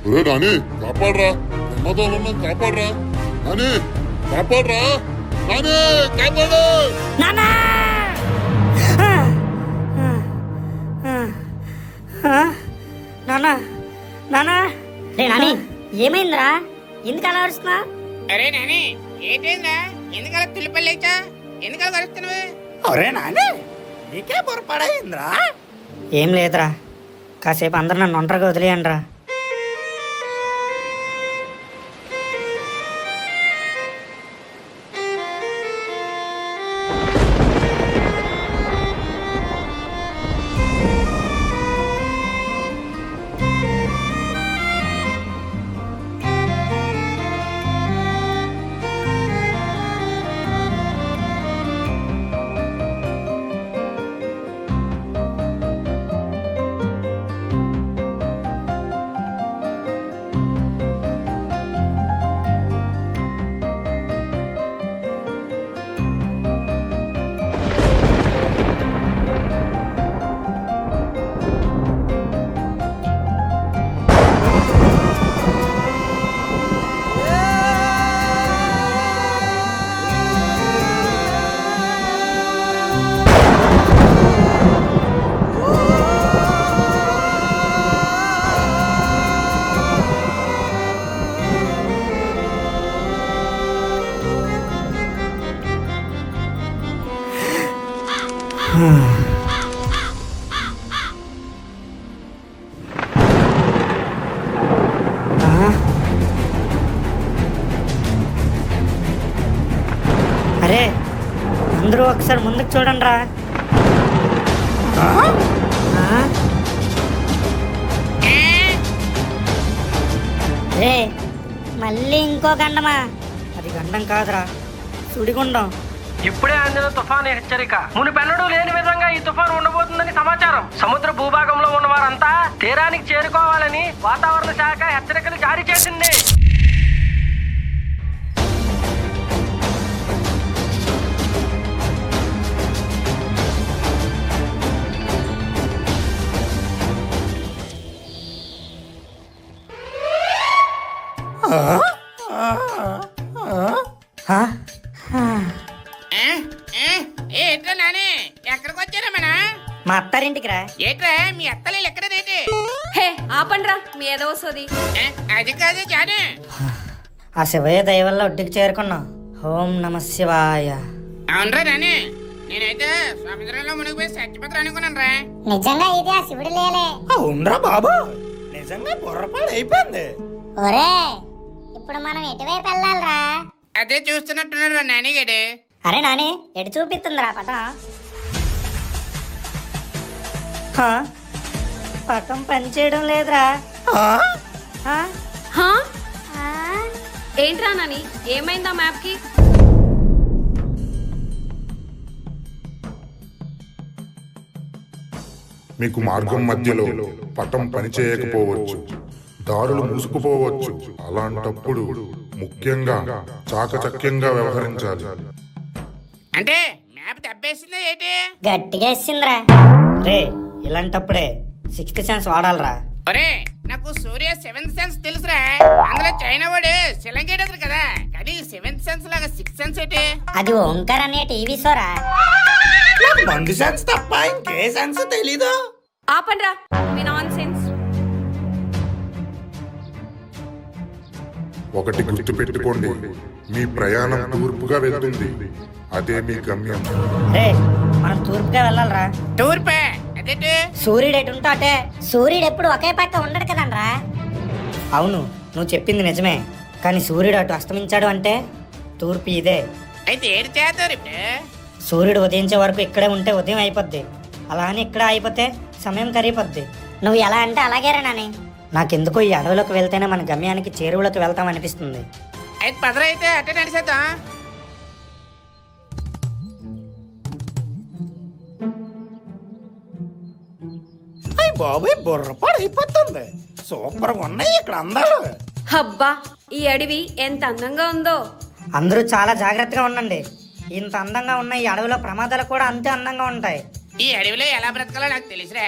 ఒరే నాని, కాపాడరా, ప్రమాదంలో ఉన్నాం, కాపాడరా నాని, కాపాడరా నాని, కాపాడు. నానా! నానా, నానా! రే నాని, ఏమైందిరా? ఎందుకు అలా అరుస్తున్నా? అరే నాని, ఏంటైందా? ఎందుకలా తుల్లిపల్లిచ్చా? ఎందుకలా కలుస్తున్నావు? ఒరే నాని, నీకే పొరపడైందిరా? ఏం లేదురా, కాసేపు అందరు నన్ను ఒంటరిగా వదిలేయండి రా. అరే, అందరూ ఒకసారి ముందుకు చూడండి రా. రే, మళ్ళీ ఇంకో గండమా? అది గండం కాదురా, సుడిగుండం. ఇప్పుడే అందిన తుఫాను హెచ్చరిక. మునుపెన్నడూ లేని విధంగా ఈ తుఫాను ఉండబోతుందని సమాచారం. సముద్ర భూభాగంలో ఉన్న వారంతా తీరానికి చేరుకోవాలని వాతావరణ శాఖ హెచ్చరికలు జారీ చేసింది. ఏంట్రా నాని, ఎక్కడికి వచ్చారా మన? మా అత్తారింటికి రా. ఏంట్రా మీ అత్తలు ఎక్కడదేంటి? హే ఆపండ్రా మీ ఏదో వస్తుంది. అది కాదు జాను, ఆ శివయ్య దయ వల్ల ఒడ్డుకి చేరుకున్నాం. ఓం నమ శివాయ. అవునరా నాని, నేనైతే సముద్రంలో మునిగిపోయి చచ్చిపోతారు అనుకున్నాను రా. నిజంగా ఇది ఆ శివుడి లేలే. అవునరా బాబు, నిజంగా బుర్రపాడు అయిపోయింది. ఒరే ఇప్పుడు మనం ఎటువైపు వెళ్ళాలిరా? అదే చూస్తున్నట్టున్నాడు రా నానిగాడు. అరే నాని ఎటు చూపిస్తుందిరా పటం? పటం పనిచేయడం లేదురా. ఆ? హా? ఏంట్రా నాని, ఏమైందా మ్యాప్ కి? మీకు మార్గం మధ్యలో పటం పనిచేయకపోవచ్చు, దారులు మూసుకుపోవచ్చు. అలాంటప్పుడు ముఖ్యంగా చాకచక్యంగా వ్యవహరించాలి. అంటే మ్యాప్ దెబ్బేసిందా ఏంటి? గట్టిగా ఇచ్చిందిరా. రే ఇలాంటప్పుడే సిక్స్త్ సెన్స్ వాడాలరా. ఒరే నాకు సూర్య సెవెంత్ సెన్స్ తెలుసురా. అందులో చైనా వాడు శిలంగేటది కదా, కానీ సెవెంత్ సెన్స్ లాగా సిక్స్త్ సెన్స్ ఏంటి? అది ఓంకార్ అనే టీవీ షోరా. మందు సెన్స్ తప్ప ఇంకే సెన్స్ తెలీదు. ఆపండ్రా మీ నాన్ సెన్స్. ఒకటి గుర్తుపెట్టుకోండి, మీ ప్రయాణం తూర్పుగా వెళ్తుంది. అదే మీ గమ్యం. రే మనం తూర్పుగా వెళ్ళాలరా. టూర్పే అదేంటి? సూర్యుడు ఎటుంటో అటే. సూర్యుడు ఎప్పుడు ఒకే పక్క ఉండడు కదనరా. అవును నువ్వు చెప్పింది నిజమే, కానీ సూర్యుడు అటు అస్తమించాడు అంటే తూర్పు ఇదే. అయితే ఏడు చేస్తారు ఇప్పుడు? సూర్యుడు ఉదయించే వరకు ఇక్కడే ఉంటే ఉదయం అయిపోద్ది, అలా అని ఇక్కడ అయిపోతే సమయం కరిగిపోద్ది. నువ్వు ఎలా అంటే అలాగేరా నాని. నాకెందుకో ఈ అడవిలోకి వెళ్తేనే మన గమ్యానికి చేరువలోకి వెళ్తాం అనిపిస్తుంది. అయితే పదరా అయితే అట్టే నడిచేద్దాం. అయ్య బాబాయ్ బుర్రపాడు అయిపోతుంది. సూపర్ గా ఉన్నాయి ఇక్కడ అందాలు. అబ్బా ఈ అడవి ఎంత అందంగా ఉందో. అందరూ చాలా జాగ్రత్తగా ఉండండి. ఇంత అందంగా ఉన్న ఈ అడవిలో ప్రమాదాలు కూడా అంతే అందంగా ఉంటాయి. ఈ అడవిలో ఎలా బ్రతకాలో నాకు తెలుసురా.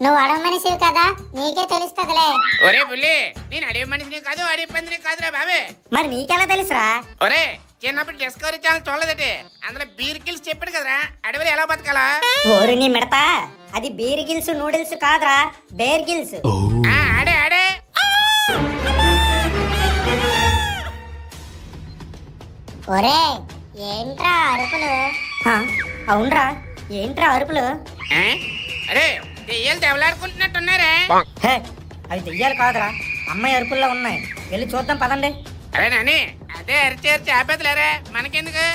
నువ్వు అడవి మనిషివి కదా, నీకే తెలుస్తుందిలే. ఒరే బుల్లి, నేను అడవి మనిషిని కాదు అడవి పందిని కాదురా బాబే. మరి నీకెలా తెలుసురా? ఒరే చిన్నప్పుడు డిస్కవరీ ఛానల్ చూడలేదటి, అందులో బీర్ కిల్స్ చెప్పాడు కదరా అడవిలో ఎలా బతకాలా. ఓరి నీ మిడతా, అది బీర్ గిల్స్ నూడిల్స్ కాదురా, బేర్ గిల్స్. ఆడే ఆడే. ఒరే ఏంట్రా అరుపులు? అవునరా ఏంట్రా అరుపులు? అరే దెయ్యాలు దెవలాడుకుంటున్నట్టున్నారే. హే అవి దెయ్యాలు కాదురా, అమ్మాయి అరుపుల్లో ఉన్నాయి. వెళ్ళి చూద్దాం పదండి. అరే నాని అదే అరిచి అరిచి ఆపేతలేరా, మనకెందుకు?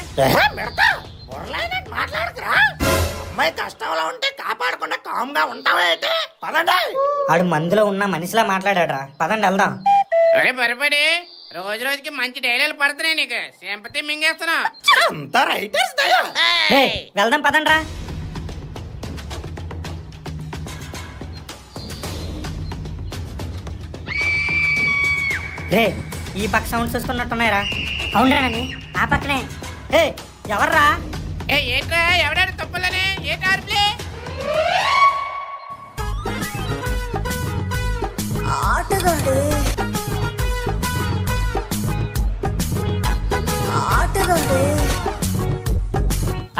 మాట్లాడుకురా. అమ్మాయి కష్టంలో ఉంటే కాపాడకుండా కామ్గా ఉంటావైతే పదండి. ఆడు మందులో ఉన్న మనిషిలా మాట్లాడాడురా, పదండి వెళ్దాం. అరే పొరపడి రోజు రోజుకి మంచి డైలాగులు పడుతున్నాయి నీకు, సింపతి మింగేస్తున్నావు. అంతా రైటర్స్ దయా. హే వెళ్దాం పదండ్రా. రే ఈ పక్క సౌండ్స్ వస్తున్నట్టున్నాయిరా. అవునరా నాని, ఆ పక్కనే. హే ఎవర్రా? ఏంట్రా ఎవడాడు తప్పులని ఏంటి అరుపులే?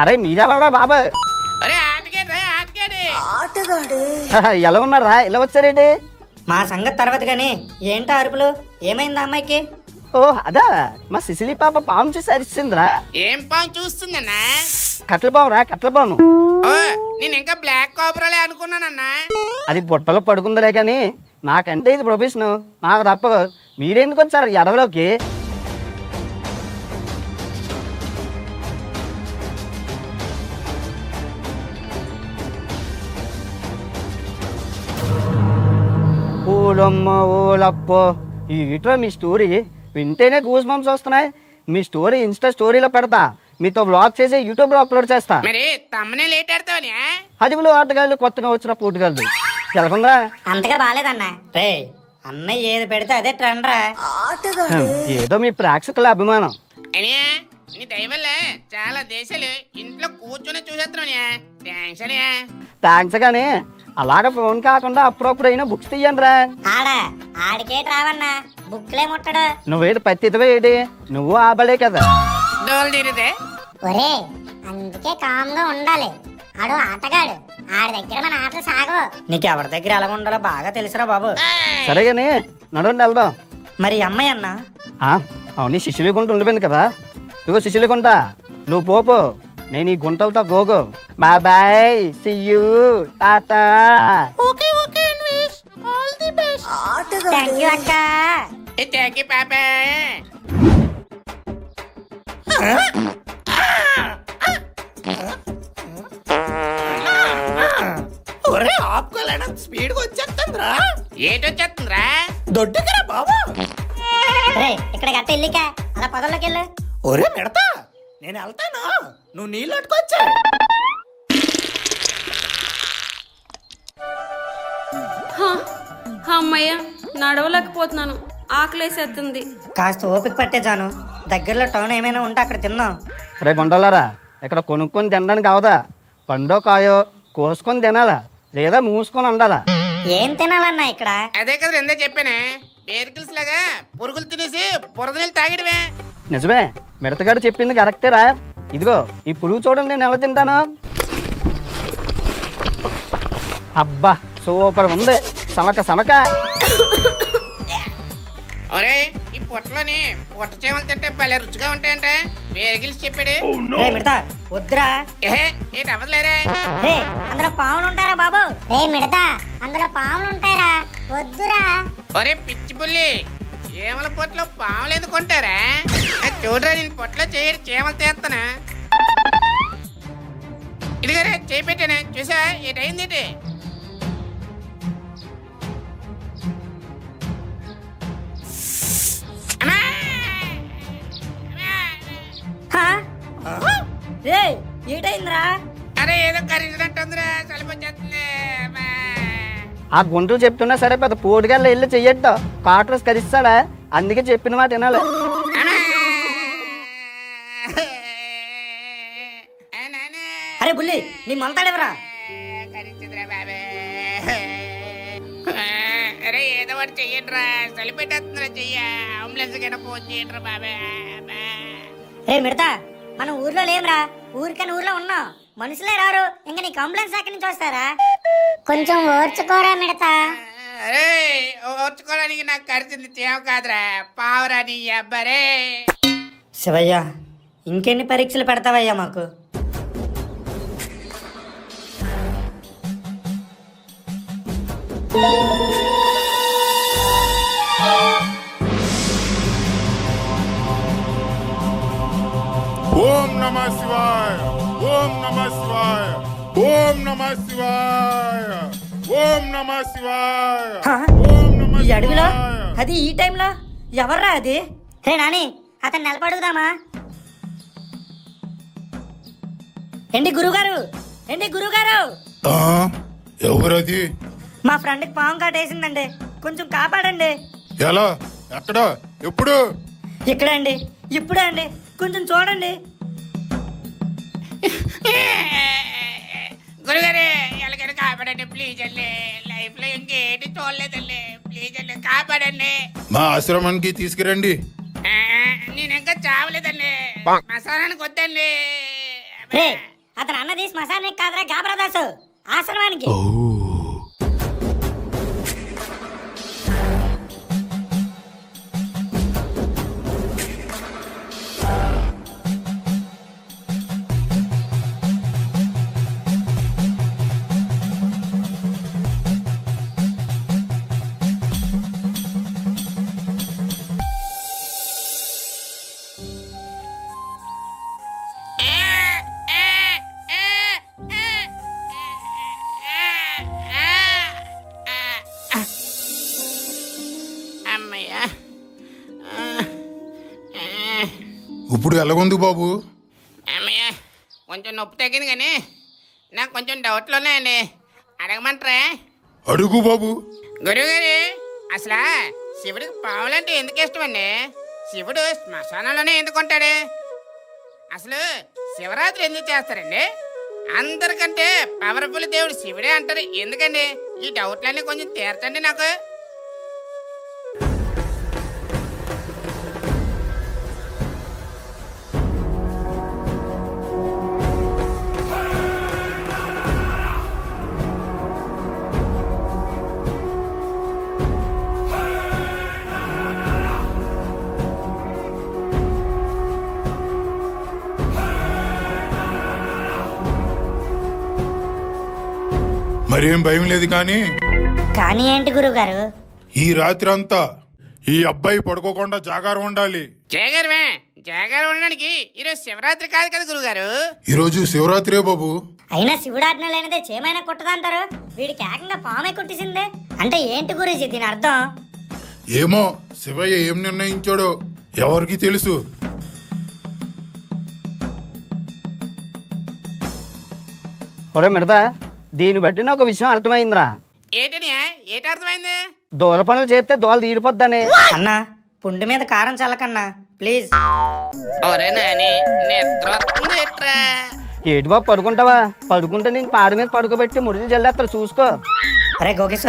అరే మీరెవరా బాబా? అరే ఆటగాడు ఆటగాడు. ఎలా ఉన్నారా? ఇలా వచ్చారేంటి? మా సంగతి తర్వాత గాని ఏంటో అరుపులు? ఏమైంది అమ్మాయికి? ఓ అదా, మా సిసిలి పాప పాము చూసి అరిచిందిరా. ఏం పాము చూస్తుందన్నా? కట్ల పాము రా, కట్ల పాము. నేను ఇంకా బ్లాక్ కాపరాలే అనుకున్నానన్నా. అది బుట్టలో పడుకుందలే కానీ నాకంటే ఇది ప్రొఫెషన్, నాకు తప్ప. మీరెందుకు వచ్చారు ఈ అడవిలోకి? ఓలమ్మ ఓలప్పో, ఈ వీటిలో మీ స్టోరీ వింటేనే గూస్ బంప్స్ వస్తున్నాయి. మీ స్టోరీ ఇన్స్టా స్టోరీలో పెడతా, మీతో వ్లాగ్ చేసి యూట్యూబ్ లో అప్లోడ్ చేస్తా. మరి తమ్మనే లేట్ ఆడతావని? అడవిలో ఆటగాళ్ళు, కొత్తగా వచ్చిన పోటుగాళ్ళు. తెలకుందా? అంతగా బాగాలేదన్నా. రే అన్నయ్య ఏది పెడితే అదే ట్రెండ్ రా. ఏదో మీ ప్రేక్షకుల అభిమానం. అనియా నీ దయవల్ల చాలా దేశాలు ఇంట్లో కూర్చొని చూసేస్తున్నావు. థ్యాంక్స్ అనియా. థ్యాంక్స్ గానీ అలాగ ఫోన్ కాకుండా అప్పుడప్పుడు అయినా బుక్స్ తీయండి రా. ఆడికే రావన్నా, బుక్లే ముట్టడు. నువ్వేది పత్తివే ఏది, నువ్వు ఆబలే కదా. ఒరే అందుకే కామ్గా ఉండాలి. ఆడు ఆటగాడు, ఆడి దగ్గర మన ఆటలు సాగవు. నీకు ఎవరి దగ్గర ఎలా ఉండాలో బాగా తెలుసురా బాబు. సరే గానీ నడవండి వెళ్దాం. మరి అమ్మాయి అన్నా? అవును శిశులేకుంట ఉండిపోయింది కదా, ఇదిగో శిశులేకుంట, నువ్వు పోపు, నేను ఈ గుంటలతో గోగో. Bye see you tata. Okay okay Anvesh, all the best. Thank you అక్క. థ్యాంక్ యూ పాపా. ఒరే ఆపుకోలేనంత స్పీడ్ గా వచ్చేస్తుందిరా. ఏటొచ్చేస్తుందిరా? దొడ్డుకిరా బాబు. రే ఇక్కడ గట్ట ఇల్లిక అలా పొదల్లోకి వెళ్ళు. ఒరే మిడతా, నేను వెళ్తాను, నువ్వు నీళ్ళు అట్టుకొచ్చా. అమ్మయ్య, నడవలేకపోతున్నాను, ఆకలేసేస్తుంది. కాస్త ఓపిక పట్టే జాను, దగ్గరలో టౌన్ ఏమైనా ఉంటే అక్కడ తిన్నాం. రే గుంటలారా, ఇక్కడ కొనుక్కొని తినడానికి అవదా? పండో కాయో కోసుకొని తినాలా, లేదా మూసుకొని ఉండాలా? ఏం తినాలన్నా ఇక్కడ? అదే కదా రెండే చెప్పానే, బేర్కిల్స్ లాగా పురుగులు తినేసి బురద నీళ్ళు తాగిడమే. నిజమే, మిడతగాడు చెప్పింది కరెక్టేరా. ఇదిగో ఈ పురుగు చూడండి, నేను ఎలా తింటాను. అబ్బా సూపర్ ఉంది, సమక సమక. ఒరే ఈ పొట్టలోని పొట్ట చేమలు తింటే భలే రుచిగా ఉంటాయంటే బేర్కిల్స్ చెప్పాడు. రే మిడతా వద్దురా. ఏహే ఏంటి అవ్వదులేరే. రే అందులో పావులు ఉంటారా బాబు? రే మిడతా, అందులో పాములు ఉంటాయరా, వద్దురా. ఒరే పిచ్చి పుల్లి, చీమల పొట్టలో పాములు ఎందుకుంటారా? చూడరా నేను పొట్టలో చేయడు చీమలు తీస్తానా. ఇదిగరే చేయి పెట్టాను చూసా, ఏటైంది ఏంటి? రే ఏటైందిరా? అరే ఏదో కరిగినట్టుందిరా, చలిపొచ్చేస్తుంది. ఆ గుంటలు చెప్తున్నా సరే, పెద్ద పోటుగాళ్ళు వెళ్ళి చెయ్యొద్దు, కాటరస్ కరిస్తాడా, అందుకే చెప్పిన మాట వినాలి. అరే బుల్లి, నీ మొలతాడేవరా? అరే ఏదో ఒకటి చెయ్యండిరా, చలిపెట్టేస్తుందిరా, చెయ్య అంబులెన్స్ కైనా ఫోన్ చేయండిరా బాబే. రే మిడతా, మనం ఊర్లో లేవురా, ఊరికని ఊర్లో ఉన్నాం, మనుషులే రారు, ఇంకా నీకు అంబులెన్స్ ఎక్కడి నుంచి వస్తారా? కొంచెం ఓర్చుకోరా మిడతా. అరే ఓర్చుకోవడానికి నాకు ఖర్చుంది చీమ కాదురా, పావురా నీ అబ్బరే. శివయ్య, ఇంకెన్ని పరీక్షలు పెడతావయ్యా మాకు? ఓం నమః శివాయ, ఓం నమః శివాయ, ఓం నమః శివాయ, ఓం నమః శివాయ, ఓం నమః ఈ అడవిలో శివాయ. అది ఈ టైంలో ఎవర్రా అది? రే నాని, అతను నిలబడుగుదామా? ఏంటి గురుగారు, ఏంటి గురుగారు? ఆ, ఎవరది? మా ఫ్రెండ్కి పాము కాటేసిందండి, కొంచెం కాపాడండి. ఎలా, ఎక్కడ, ఎప్పుడు? ఇక్కడే అండి, ఇప్పుడే అండి, కొంచెం చూడండి. గురుగారు ఎలాగైనా కాపాడండి ప్లీజ్ అండి, లైఫ్ లో ఇంకేంటి చూడలేదండి, ప్లీజ్ అండి కాపాడండి. మా ఆశ్రమానికి తీసుకురండి. నేను ఇంకా చావలేదండి, మసాలానికి వద్దండి. రే అతను అన్నది శ్మశానానికి కాదురా గాబరాదాసు, ఆశ్రమానికి. అమ్మయ్యా, ఇప్పుడు ఎలాగుంది బాబు? అమ్మయ్యా కొంచెం నొప్పి తగ్గింది కానీ నాకు కొంచెం డౌట్లు ఉన్నాయండి, అడగమంటారా? అడుగు బాబు. గురువుగారు అసలు శివుడికి పావులంటే ఎందుకు ఇష్టం అండి? శివుడు శ్మశానంలోనే ఎందుకు ఉంటాడు? అసలు శివరాత్రి ఎందుకు చేస్తారండి? అందరికంటే పవర్ఫుల్ దేవుడు శివుడే అంటారు ఎందుకండి? ఈ డౌట్లన్నీ కొంచెం తీర్చండి నాకు. మరేం భయం లేదు కానీ కానీ ఏంటి గురుగారు? ఈ రాత్రి అంతా ఈ అబ్బాయి పడుకోకుండా జాగారం ఉండాలి. జాగారం ఉండడానికి ఈరోజు శివరాత్రి కాదు కదా గురుగారు. ఈరోజు శివరాత్రే బాబు. అయినా శివుడు ఆజ్ఞ లేనిదే చేమైనా కుట్టదంటారు. వీడికి ఏకంగా పామే కుట్టిసిందే. అంటే ఏంటి గురుజీ దీని అర్థం? ఏమో శివయ్య ఏం నిర్ణయించాడో ఎవరికి తెలుసు. ఒరే మిడతా, దీన్ని బట్టి నాకు విషయం అర్థమైందిరా. ఏంటి అర్థమైంది? దూల పనులు చేస్తే దోల తీరిపోద్దని. అన్నా పుండు మీద కారం చల్లకన్నా ప్లీజ్. ఏటి బాబు పడుకుంటావా? పడుకుంటే నేను పాడి మీద పడుకోబెట్టి ముడిని జల్లేస్తారు చూసుకో. అరే గోకేశ్,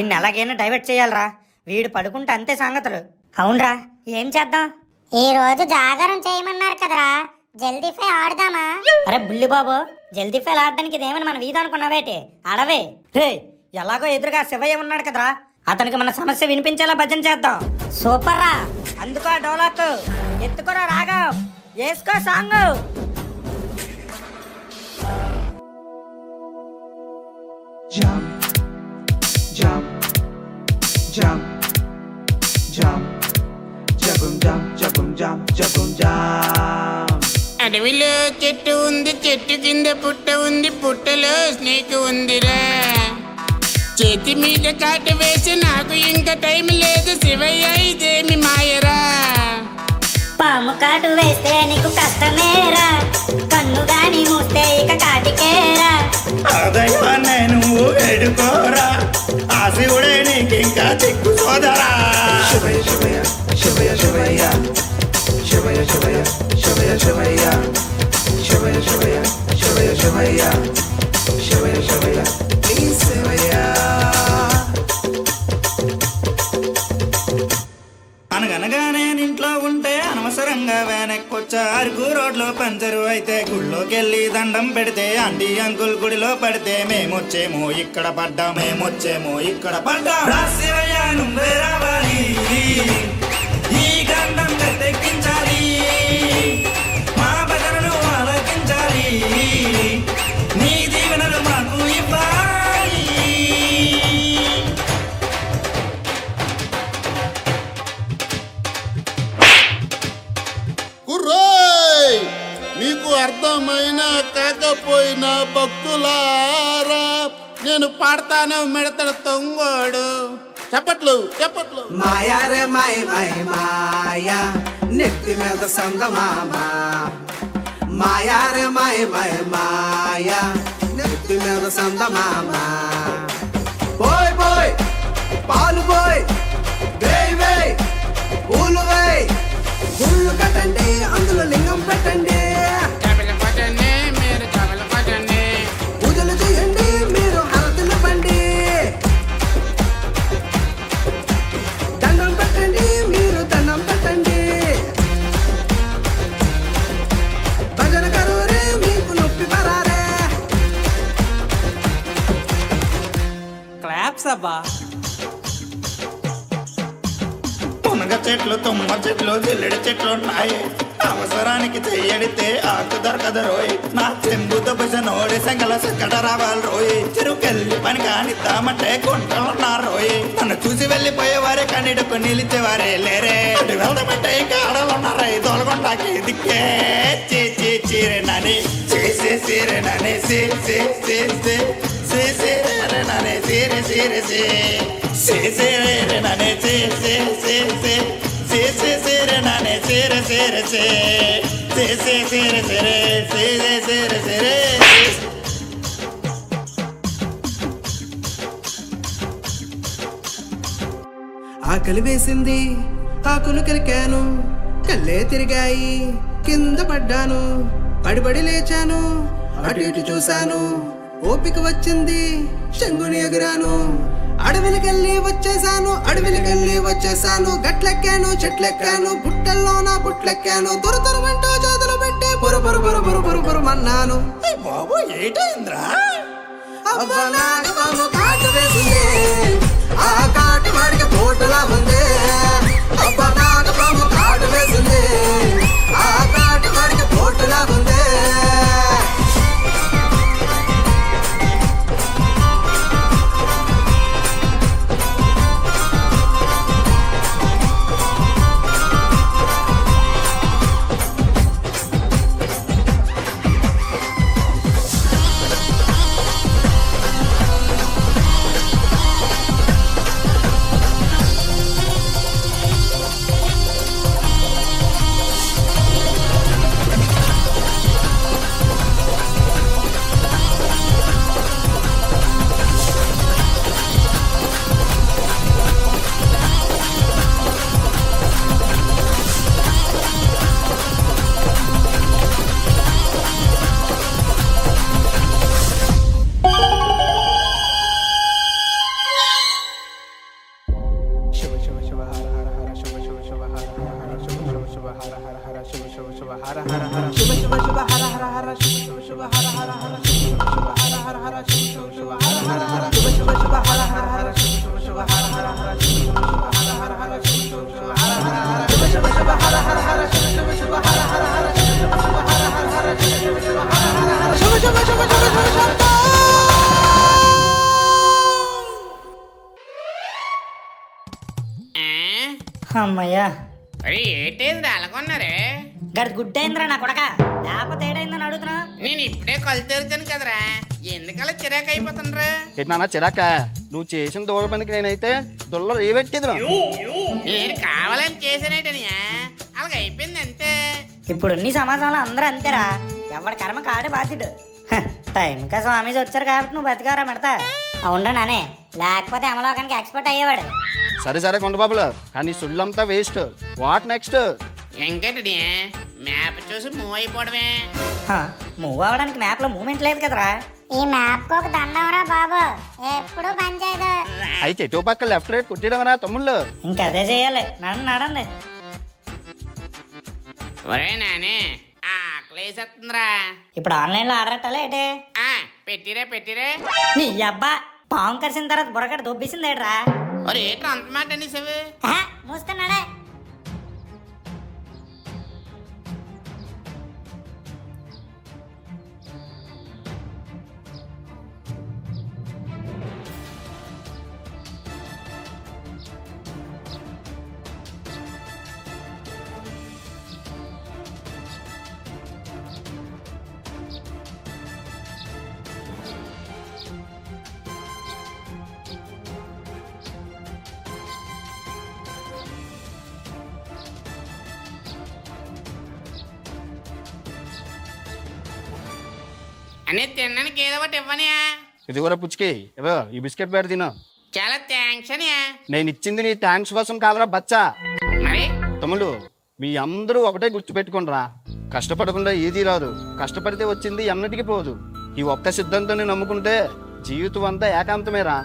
ఇన్ని ఎలాగైనా డైవర్ట్ చేయాలరా. వీడు పడుకుంటే అంతే సంగతులు. అవునరా, ఏం చేద్దాం? ఈ రోజు జాగారం చేయమన్నారు కదరా, జల్దీ ఫై ఆడదామా? అరే బుల్లి బాబు, జల్దీ ఫైల్ ఆడడానికి ఇదేమని మన వీధి అనుకున్నావేటి? అడవే రే, ఎలాగో ఎదురుగా శివయ్య ఉన్నాడు కదరా, అతనికి మన సమస్య వినిపించేలా భజన చేద్దాం. సూపర్ రా, అందుకో డోలాకు, ఎత్తుకోరా రాగా, వేసుకో సాంగ్. అడవిలో చెట్టు ఉంది, చెట్టు కింద పుట్ట ఉంది, పుట్టలో స్నేక్ ఉందిరా. చేతి మీద కాట వేసి నాకు ఇంకా టైం లేదు శివయ్య, ఇదేమి మాయరా. పాము కాటు వేస్తే నీకు కష్టమేరా, కన్ను గాని మూస్తే ఇక కాటికేరా. అదైవాన్నే నువ్వు వేడుకోరా, ఆ శివుడే నీకింకా దిక్కు సోదరా. శివయ్య శివయ్య శివయ్య శివయ్య శివయ్య శివయ్య శివయ్య శివయ్య శివయ్య శివయ్య శివయ్య శివయ్య శివయ్య శివయ్య శివయ్య. అనగనగానే ఇంట్లో ఉంటే అనవసరంగా వెనక్కొచ్చా. అరుగు రోడ్లో పంచరు అయితే గుళ్ళోకెళ్ళి దండం పెడితే ఆంటీ అంకుల్ గుడిలో పడితే మేమొచ్చేమో ఇక్కడ పడ్డా, మేమొచ్చేమో ఇక్కడ పడ్డా. శివయ్య నువ్వే రావాలి, ఈ గండం గట్టెక్కించాలి, మా భజనలు ఆలకించాలి, నీ దీవెనలు మాకు ఇవ్వాలి. కుర్రోయ్, మీకు అర్థమైనా కాకపోయినా భక్తులారా, నేను పాడతాను మెడతడు తొంగోడు. చెప్పట్లు చెప్పట్లు. మాయా రే మాయ మాయ మాయా, నెత్తి మీద సందమామ. మాయా రే మాయ మాయ మాయా, నెత్తి మీద సందమామ. బోయ్ బోయ్ పాలు బోయ్, వేయ్ వేయ్ పూలు వేయ్, గుళ్ళు కట్టండి అందులో లింగం పెట్టండి, మీరు చగలు పట్టండి, పూజలు చేయండి మీరు హారతులు పండి, దండం పెట్టండి మీరు దండం పెట్టండి, భజన కరోరే మీకు నొప్పి పరారే. క్లాప్స్ అబ్బా. మునగ చెట్లు, తుమ్మ చెట్లు, జిల్లెడి చెట్లు ఉన్నాయి, అవసరానికి చెయ్యడితే ఆకు దొరకదు రోయ్. నా చెంబుతో భుజ నోడి సంగల సక్కట రావాలి రోయ్. చెరుకెళ్ళి పని కానిద్దామంటే గుంటలున్నారు రోయ్. నన్ను చూసి వెళ్ళిపోయేవారే కన్నీడుకు నిలిచేవారే లేరే. వెళ్దామంటే ఇంకా ఆడలున్నారా, తోలగొండాకి దిక్కే. చీరే నని సీరే నని సీరే నని సీరే నని ఆకలి వేసింది ఆకులు కలికాను, కళ్ళే తిరిగాయి కింద పడ్డాను, పడిపడి లేచాను, అటు ఇటు చూశాను, ఓపిక వచ్చింది చెంగుని ఎగురాను. అడవిలకెళ్ళి వచ్చేసాను, గట్లెక్కాను చెట్లెక్కాను, బుట్టల్లోన బుట్లెక్కాను, దొరదొరమంటూ చేతులు పెట్టి బురుమన్నాను. బాబు ఏటైంద్రా? అబ్బా నాగబాబు కాటు వేసింది, ఆ కాటు వాడికి పోటులా ఉంది. అబ్బా నాగబాబు కాటు వేసింది, ఆ కాటు వాడికి పోటులా ఉంది. అమ్మయ్యా, అరే ఏంటేంద్రా అలాగొన్నారే? గడి గుడ్డైందిరా నా కొడక, లేకపోతే ఏడైందని అడుగుతున్నా. నేను ఇప్పుడే కళ్ళు తెరిచాను కదరా, ఎందుకలా చిరాకు అయిపోతుండ్రా? ఏంటన్నా చిరాక? నువ్వు చేసిన దూర పనికి నేనైతే దుల్లో రేవెట్టేదిరా. నేను కావాలని చేశానేటనియా, అలాగ అయిపోయింది అంతే. ఇప్పుడు నీ సమాజంలో అందరూ అంతేరా, ఎవరి కర్మ కాడే బాధ్యుడు. టైంకా స్వామీజీ వచ్చారు కాబట్టి నువ్వు బతికారా మెడతా. అవునా నానే, లేకపోతే అమలోకానికి ఎక్స్పర్ట్ అయ్యేవాడు. సరే సరే కొండబాబులు, కానీ సుళ్ళంతా వేస్ట్. What next? ఇంకేంటి మ్యాప్ చూసి మూవ్ అయిపోవడమే. మూవ్ అవడానికి మ్యాప్ లో మూమెంట్ లేదు కదరా. ఈ మ్యాప్ కు ఒక దండంరా బాబు, ఎప్పుడు పని చేయదు. అయితే ఎటు పక్క లెఫ్ట్ రైట్ కొట్టేయడమరా తమ్ముళ్ళు. ఇంకా అదే చేయాలి, నడండి. ఒరే నానే, ఆకలేసేస్తుందిరా. ఇప్పుడు ఆన్లైన్ లో ఆర్డర్ పెట్టాలి ఏంటి? పెట్టిరే నీ అబ్బా, పాము కరిసిన తర్వాత బుర్రగడ్డ దొబ్బేసిందేట్రా. ఒరే ఏంట్రా అంత మాట అనేసావు? మూస్తున్నాడే. అనే తినడానికి ఏదో ఒకటి ఇవ్వనియా. ఇది కూడా పుచ్చికి ఇవో, ఈ బిస్కెట్ పేరు తిను. చాలా థ్యాంక్స్ అనియా. నేను ఇచ్చింది నీ థ్యాంక్స్ కోసం కాదురా బచ్చా. మరి తమ్ముళ్ళు, మీ అందరూ ఒకటే గుర్తుపెట్టుకుంటారా, కష్టపడకుండా ఏదీ రాదు, కష్టపడితే వచ్చింది ఎన్నటికి పోదు. ఈ ఒక్క సిద్ధాంతాన్ని నమ్ముకుంటే జీవితం అంతా ఏకాంతమేరా.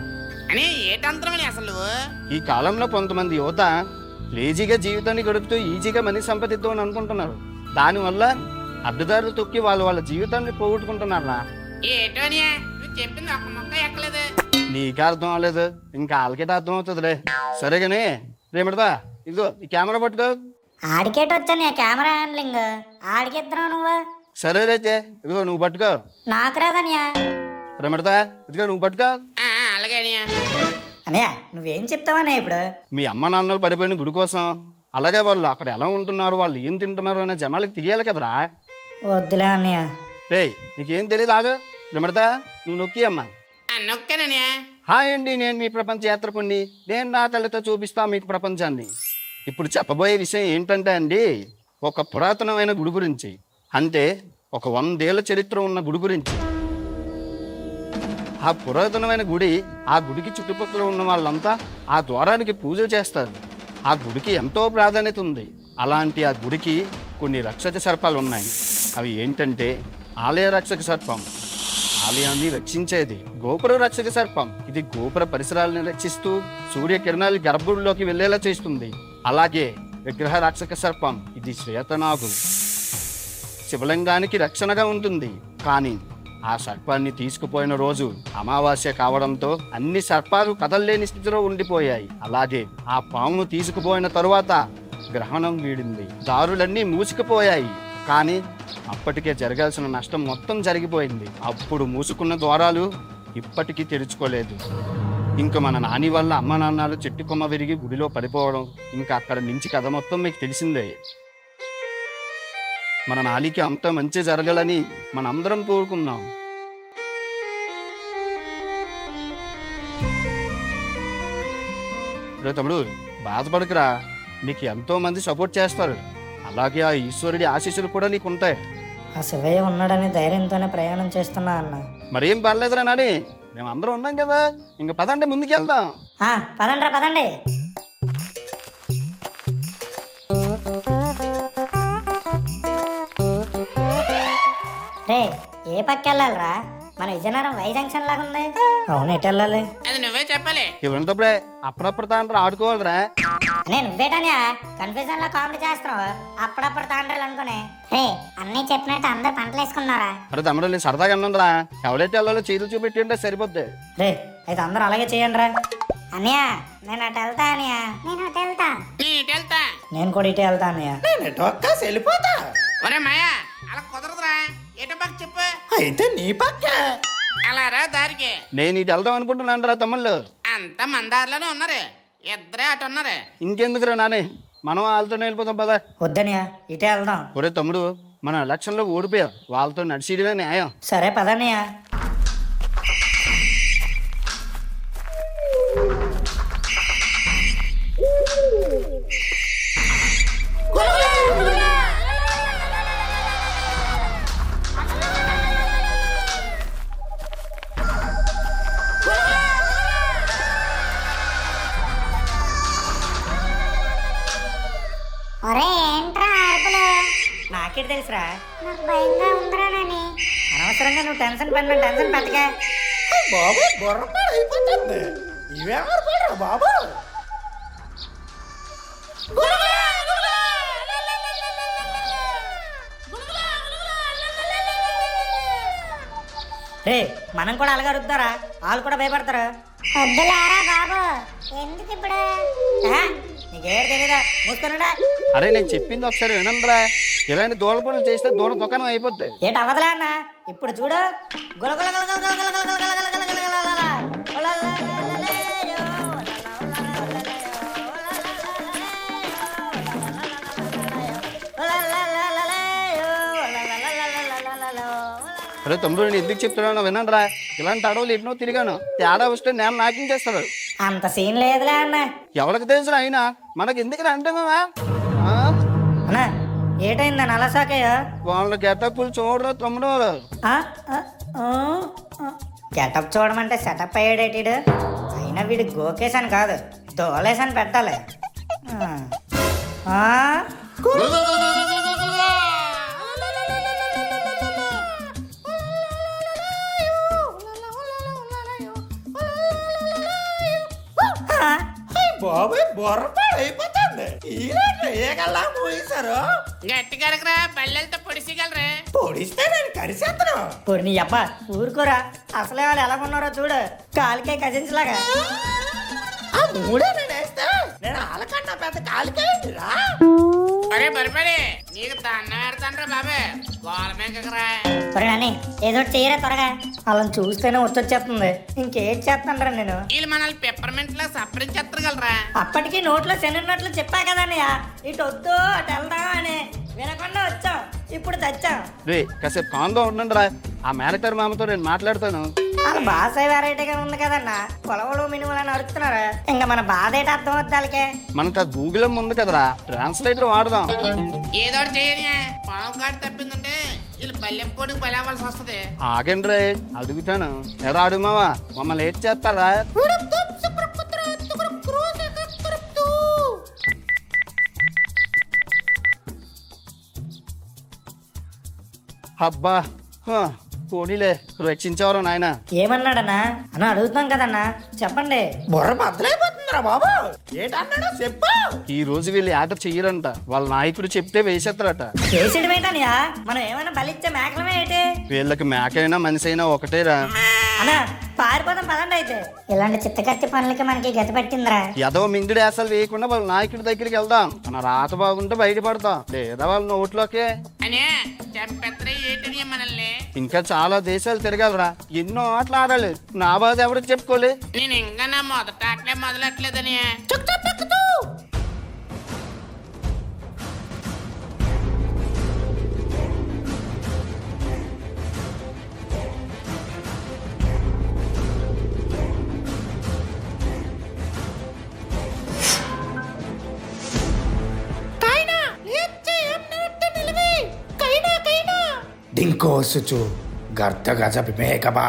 అని ఏటంతరమని అసలు? ఈ కాలంలో కొంతమంది యువత లేజీగా జీవితాన్ని గడుపుతూ ఈజీగా మనీ సంపాదిద్దామని అనుకుంటున్నారు. దానివల్ల అడ్డదారులు తొక్కి వాళ్ళ జీవితాన్ని పోగొట్టుకుంటున్నారా. ఏటోనియా, నువ్వు చెప్పింది ఒక మొక్క ఎక్కలేదు. నీకే అర్థం అవ్వలేదు, ఇంకా వాళ్ళకైతే అర్థం అవుతుందిలే. సరేగానే రేమిడదా, ఇదిగో ఈ కెమెరా పట్టుకో. ఆడికేట వచ్చాను కెమెరా హ్యాండ్లింగ్, ఆడికిద్దరావు నువ్వు. సరే రైతే, ఇదిగో నువ్వు పట్టుకో. నాకు రాదనియా. రేమిడదా, ఇదిగో నువ్వు పట్టుకో. అలాగే అనియా. అన్నయ్య నువ్వేం చెప్తావనే ఇప్పుడు? మీ అమ్మ నాన్నలు పడిపోయిన గుడి కోసం, అలాగే వాళ్ళు అక్కడ ఎలా ఉంటున్నారు, వాళ్ళు ఏం తింటున్నారు అనే జనాలకి తెలియాలి కదరా. వద్దులే అన్నయ్య. రే నీకేం తెలియదు, ఆగు. రేమిడదా, నువ్వు నొక్కి అమ్మా. నొక్కాననియా. హాయ్ అండి, నేను మీ ప్రపంచ యాత్రకుణ్ణి. నేను నా తల్లితో చూపిస్తా మీకు ప్రపంచాన్ని. ఇప్పుడు చెప్పబోయే విషయం ఏంటంటే అండి, ఒక పురాతనమైన గుడి గురించి, అంటే ఒక 100 ఏళ్ల చరిత్ర ఉన్న గుడి గురించి. ఆ పురాతనమైన గుడి, ఆ గుడికి చుట్టుపక్కల ఉన్న వాళ్ళంతా ఆ ద్వారానికి పూజ చేస్తారు. ఆ గుడికి ఎంతో ప్రాధాన్యత ఉంది. అలాంటి ఆ గుడికి కొన్ని రక్షక సర్పాలు ఉన్నాయి. అవి ఏంటంటే ఆలయ రక్షక సర్పం, ఆలయాన్ని రక్షించేది. గోపుర రక్షక సర్పం, ఇది గోపుర పరిసరాలను రక్షిస్తూ సూర్యకిరణాలు గర్భగుడిలోకి వెళ్లేలా చేస్తుంది. అలాగే విగ్రహ రక్షక సర్పం, ఇది శ్వేతనాగు, శివలింగానికి రక్షణగా ఉంటుంది. కానీ ఆ సర్పాన్ని తీసుకుపోయిన రోజు అమావాస్య కావడంతో అన్ని సర్పాలు కదల్లేని స్థితిలో ఉండిపోయాయి. అలాగే ఆ పామును తీసుకుపోయిన తరువాత గ్రహణం వీడింది, దారులన్నీ మూసుకుపోయాయి. కానీ అప్పటికే జరగాల్సిన నష్టం మొత్తం జరిగిపోయింది. అప్పుడు మూసుకున్న ద్వారాలు ఇప్పటికీ తెరుచుకోలేదు. ఇంకా మన నాని వల్ల అమ్మ నాన్నలు చెట్టు కొమ్మ విరిగి గుడిలో పడిపోవడం, ఇంకా అక్కడ నుంచి కథ మొత్తం మీకు తెలిసిందే. మన నాలికి అంత మంచి జరగాలని మనందరం కోరుకుందాం. రే తమ్ముడు, బాధపడకురా, నీకు ఎంతో మంది సపోర్ట్ చేస్తారు. అలాగే ఆ ఈశ్వరుడి ఆశీస్సులు కూడా నీకు ఉంటాయి. ఆ శివయ్య ఉన్నాడని ధైర్యంతోనే ప్రయాణం చేస్తున్నా అన్న. మరేం పర్లేదురా నాని, మేము అందరం ఉన్నాం కదా. ఇంక పదండి, ముందుకు వెళ్దాం. పదండ్రా పదండి. రే ఏ పక్క వెళ్ళాలరా? మన విజయనగరం వై జంక్షన్ లాగా ఉంది. అవును, ఎటు వెళ్ళాలి? అది నువ్వే చెప్పాలి ఇవంతప్పుడే అప్పుడప్పుడు తాండ్రు ఆడుకోవాలిరా. నేను నువ్వేటన్యా కన్ఫ్యూజన్ లో కామెడీ చేస్తున్నావు అప్పుడప్పుడు తాండ్రాలు అనుకునే. రే అన్నీ చెప్పినట్టు అందరు పంటలు వేసుకున్నారా? మరి తమ్ముడు నేను సరదాగా అన్నంరా, ఎవడైతే వెళ్ళాలో చేతులు చూపెట్టి ఉంటే సరిపోద్ది. రే అయితే అందరూ అలాగే చేయండి రా. అన్నయ్య నేను అటు వెళ్తా అన్నయ్య. నేను అటు వెళ్తా. నీ ఇటు వెళ్తా. నేను కూడా ఇటే వెళ్తా అన్నయ్య. నేను ఎటొక్కాసి వెళ్ళిపోతా. ఒరే మాయా అలా కుదరదురా, ఎటు పక్క చెప్పు. అయితే నీ పక్క అలా రా దారికి. నేను ఇటు వెళ్దాం అనుకుంటున్నాను రా తమ్ముళ్ళు. అంత మందారులోనే ఉన్నారు, ఇద్దరే అటు ఉన్నారు. ఇంకెందుకురా నానే, మనం వాళ్ళతో వెళ్ళిపోతాం పదా. వద్దనియా ఇటే వెళ్దాం. ఒరే తమ్ముడు, మనం ఎలక్షన్లో ఓడిపోయాం, వాళ్ళతో నడిచిడమే న్యాయం. సరే పదన్నయ్య. ఒరే ఏంట్రా అరుపులు? నాకేటి తెలుసురా, నాకు భయంగా ఉందిరా నాని. అనవసరంగా నువ్వు టెన్షన్ పెట్టగా. బాబు బుర్రపాడు అయిపోతుంది. ఇవేమో బాబు. రే మనం కూడా అలాగే అడుగుతారా, వాళ్ళు కూడా భయపడతారు. వద్దులేరా బాబు, ఎందుకు ఇప్పుడు? నీకేడు తెలీదా, మూసుకున్నాడా. అరే నేను చెప్పింది ఒకసారి వినండిరా, ఇలాంటి దూల పనులు చేస్తే దూర దుకాణం అయిపోద్ది. ఏంటి అవ్వదులే అన్న, ఇప్పుడు చూడు. గులగుల గులగుల గులగుల గులగుల గులగుల గులగుల అరే తమ్ముడు, నేను ఎందుకు చెప్తున్నాను వినండిరా, ఇలాంటి అడవులు ఎన్నో తిరిగాను, తేడా వస్తే నేను నాకింగ్ చేస్తాడు. అంత సీన్ లేదులే అన్న. ఎవరికి తెలుసురా అయినా, మనకి ఎందుకు అంటే అన్నా ఏటైందని అలా సాకయ్యా? వాళ్ళ గెటప్పులు చూడరా తమ్ముడు. గెటప్ చూడమంటే సెటప్ అయ్యాడేటీడు. అయినా వీడు గోకేశాను కాదు, దోలేసాను పెట్టాలి. బాబు బుర్రపాడు అయిపోతుంది. ఏగల్లా పోయిసారు. గట్టిగా అరగరా, బల్లెలతో పొడిసిగలరా. పొడిస్తే నేను కరిసేస్తాను. పొడి నీ అబ్బా ఊరుకోరా, అసలే వాళ్ళు ఎలా ఉన్నారో చూడు, కాలికే కజిన్స్ లాగా. ఆ మూడే నేను వేస్తే నేను ఆలకన్నా పెద్ద కాలికేంటిరా. అరే బరిపడి నీకు దండ పెడతాను రా బాబే, గోల మేకరా. సరే నాని ఏదో ఒకటి చేయరా త్వరగా, వాళ్ళని చూస్తేనే వచ్చేస్తుంది. ఇంకేం చేస్తానరా నేను. వీళ్ళు మనల్ని పెప్పర్మెంట్ లా సప్పరించేత్తగలరా. అప్పటికి నోట్లో శనున్నట్లు చెప్పా కదా అన్నయ్య, ఇటు వద్దు అటు వెళ్దాం అని, వినకుండా వచ్చాం, ఇప్పుడు తెచ్చాం. రే కాసేపు కాంగా ఉండండి రా, ఆ మేనటర్ మామతో నేను మాట్లాడతాను. వాళ్ళ భాష వెరైటీగా ఉంది కదన్నా, కొలవలు మినుములని అడుగుతున్నారు. ఇంకా మన బాధ ఏంటి అర్థం అవుతుంది వాళ్ళకే. మనకు ఆ గూగుల్ ఉంది కదరా, ట్రాన్స్లేటర్ వాడదాం. ఏదో చేయని పాము కాటు తప్పిందంటే వీళ్ళు బల్లెం పొడికి బలి అవ్వాల్సి వస్తుంది. ఆగండి రే, అడుగుతాను. ఎలా అడుగుమావా, మమ్మల్ని ఏం చేస్తారా? అబ్బా పోనీలే, రక్షించేవారు నాయన. ఏమన్నాడన్నా అన్న అడుగుతాం కదన్నా, చెప్పండి. బుర్ర బద్దలైపోతుందిరా బాబు. ఏటన్నాడో చెప్పు. ఈ రోజు వీళ్ళు ఆర్డర్ చెయ్యరంట, వాళ్ళ నాయకుడు చెప్తే వేసేస్తారట. చేసేయడం ఏంటనియా, మనం ఏమైనా బలిచ్చే మేకలమే ఏంటి? వీళ్ళకి మేకైనా మనిషి అయినా ఒకటేరా. అన్నా పారిపోదాం పదండి అయితే. ఇలాంటి చిత్తకత్తి పనులకి మనకి గతి పట్టిందిరా. ఏదో మింగుడు వేసాలు వేయకుండా వాళ్ళ నాయకుడి దగ్గరికి వెళ్దాం, మన రాత బాగుంటే బయటపడతాం, లేదా వాళ్ళ నోట్లోకే. అనే చంపెత్తరే ఏంటని మనల్ని. ఇంకా చాలా దేశాలు తిరగాలరా, ఎన్నో ఆటలు ఆడాలి, నా బాధ ఎవరికి చెప్పుకోలే. నేను ఇంకా నా మొదట ఆటలే మొదలట్లేదని. డింకోసుచు గర్త గజ పిమేకబా.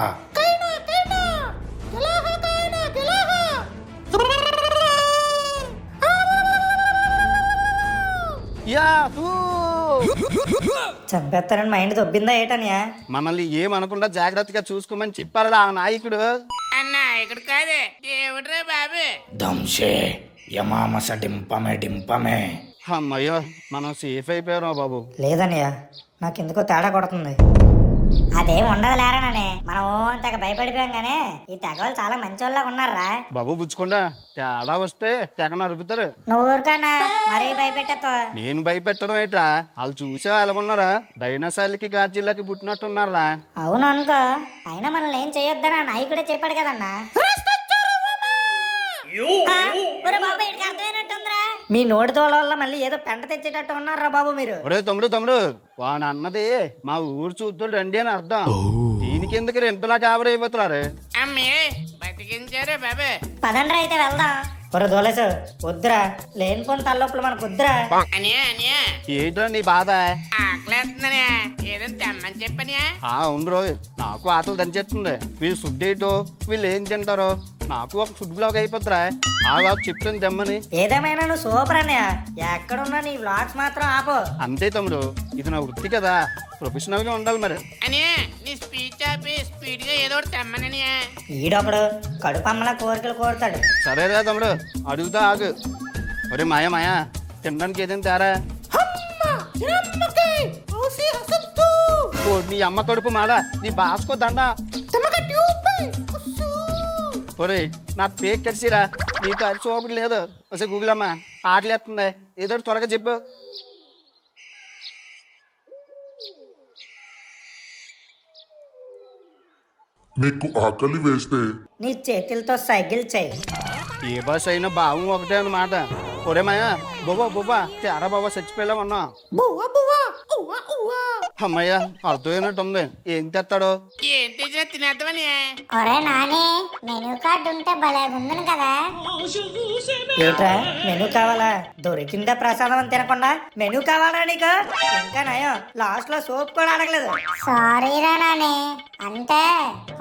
చంపేస్తారని మైండ్ దొబ్బిందా ఏటనియా? మనల్ని ఏమనకుండా జాగ్రత్తగా చూసుకోమని చెప్పారా ఆ నాయకుడు. అన్నా నాయకుడు కాదే దేవుడ్రే బాబు. దంశే యమామస డింపమే డింపమే. అమ్మయ్యో మనం సేఫ్ అయిపోయారా బాబు. లేదన్నయ్య నాకు ఎందుకో తేడా కొడుతుంది. అదేం ఉండదు లేరానని మనం తెగ భయపడిపోయాం గానీ ఈ తెగలు చాలా మంచి వాళ్ళగా ఉన్నారా. బాబు పుచ్చుకుండా తేడా వస్తే తెగ నరుపుతారు. నువ్వు ఊరికన్నా మరీ భయపెట్టతో. నేను భయపెట్టడం ఏంట్రా, వాళ్ళు చూసే ఎలాగున్నారా, డైనోసార్లకి గార్జీలకి పుట్టినట్టున్నారా. అవును అనుకో, అయినా మనల్ని ఏం చేయొద్దనా నాయకుడే చెప్పాడు కదన్నా. మీ నోటి తోల వల్ల మళ్ళీ ఏదో పెంట తెచ్చేటట్టు ఉన్నారా బాబు మీరు. ఒరే తమ్ముడు వాడు అన్నది మా ఊరు చూద్దుడు రండి అని అర్థం. దీనికి ఎందుకు ఇంతలా జాబర్ అయిపోతున్నారు. అమ్మే బతికించారే బాబు. పదండ్రా అయితే వెళ్దాం. ఒరే దోలేసు వద్దురా, లేనిపోని తల్లొప్పులు మనకు వద్దురా. అనియా అనియా ఏంట్రా నీ బాధ. ఆకలేస్తుందనే ఏదో తెమ్మని చెప్పనియా. అవును రోజు నాకు ఆటలు దంచేస్తుంది. వీళ్ళు ఫుడ్ ఏంటో వీళ్ళు ఏం తింటారో నాకు ఒక ఫుడ్ బ్లాగ్ అయిపోతురా. ఆ బాబు చెప్తుంది తెమ్మని. ఏదేమైనా నువ్వు సూపర్ అన్నయ్య, ఎక్కడున్నా నీ వ్లాగ్స్ మాత్రం ఆపు. అంతే తమ్ముడు, ఇది నా వృత్తి కదా, ప్రొఫెషనల్ గా ఉండాలి మరి. అనియా నీ స్పీచ్ ఆపి స్పీడ్ గా ఏదో ఒకటి తెమ్మననియా. ఈడొకడు కడుపమ్మల కోరికలు కోరుతాడు. సరేరా తమ్ముడు అడుగుతా ఆగు. ఒరే మాయా తినడానికి ఏదైనా తేరా. నీ అమ్మ కడుపు మాడ నీ బాసుకో దండ. ఒరే నా పేక్ కరిసిరా, నీకు అరిచి ఓపిక లేదు. ఒకసారి గూగుల్ అమ్మా ఆటలేస్తుంది, ఏదో త్వరగా చెప్పు. మీకు ఆకలి వేస్తే నీ చేతులతో సైకిల్ చేయి. ఏ బస్ అయినా భావం ఒకటే అన్నమాట. ఒరే మాయా బొబ్బా తేరా బాబా చచ్చిపోయేలా ఉన్నా. అమ్మయ్య అర్థమైనట్టుంది. ఏం తెస్తాడో ఏంటి తినేద్దామని. ఒరే నాని మెనూ కార్డు ఉంటే భలే ఉందని కదా. ఏట్రా మెనూ కావాలా? దొరికిందా ప్రసాదం తినకుండా మెనూ కావాలా నీకు? ఇంకా నయం లాస్ట్ లో సోప్ కూడా అడగలేదు. సారీరా నాని, అంటే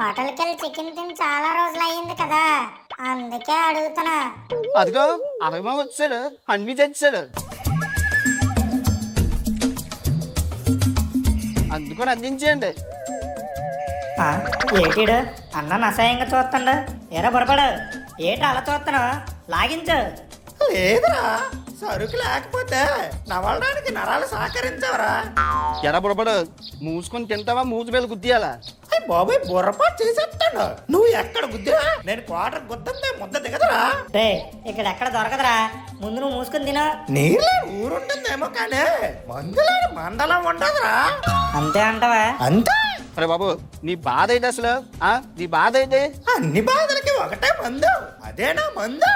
హోటల్కి వెళ్ళి చికెన్ తిని చాలా రోజులు అయ్యింది కదా, అందుకే అడుగుతున్నా. అదిగో అడగమా వచ్చాడు, అన్ని తెచ్చాడు. అందుకొని అందించేయండి. ఏటీడు అన్న అసహ్యంగా చూస్తాడు. ఎరా బొరపడు ఏటి అలా చూస్తున్నావు? లాగించు. లేదురా, సరుకు లేకపోతే నవలడానికి నరాలు సహకరించవరా. ఎరా బుడబడు మూసుకొని తింటావా, మూజు వేలు గుద్దియాలా? బాబాయ్ బుర్రపాటు చేసేస్తాడు. నువ్వు ఎక్కడ గుద్దిరా నేను క్వార్టర్ గుద్దంతే ముద్ద దిగదురా. రే ఇక్కడ ఎక్కడ దొరకదురా, ముందు నువ్వు మూసుకొని తిను. నీళ్ళ ఊరుంటుందేమో కానీ మందులేని మండలం ఉండదురా. అంతే అంటావా? అంతే. అరే బాబు నీ బాధ ఏంటి అసలు? నీ బాధ ఏంటి? అన్ని బాధలకి ఒకటే మందు, అదేనా మందు.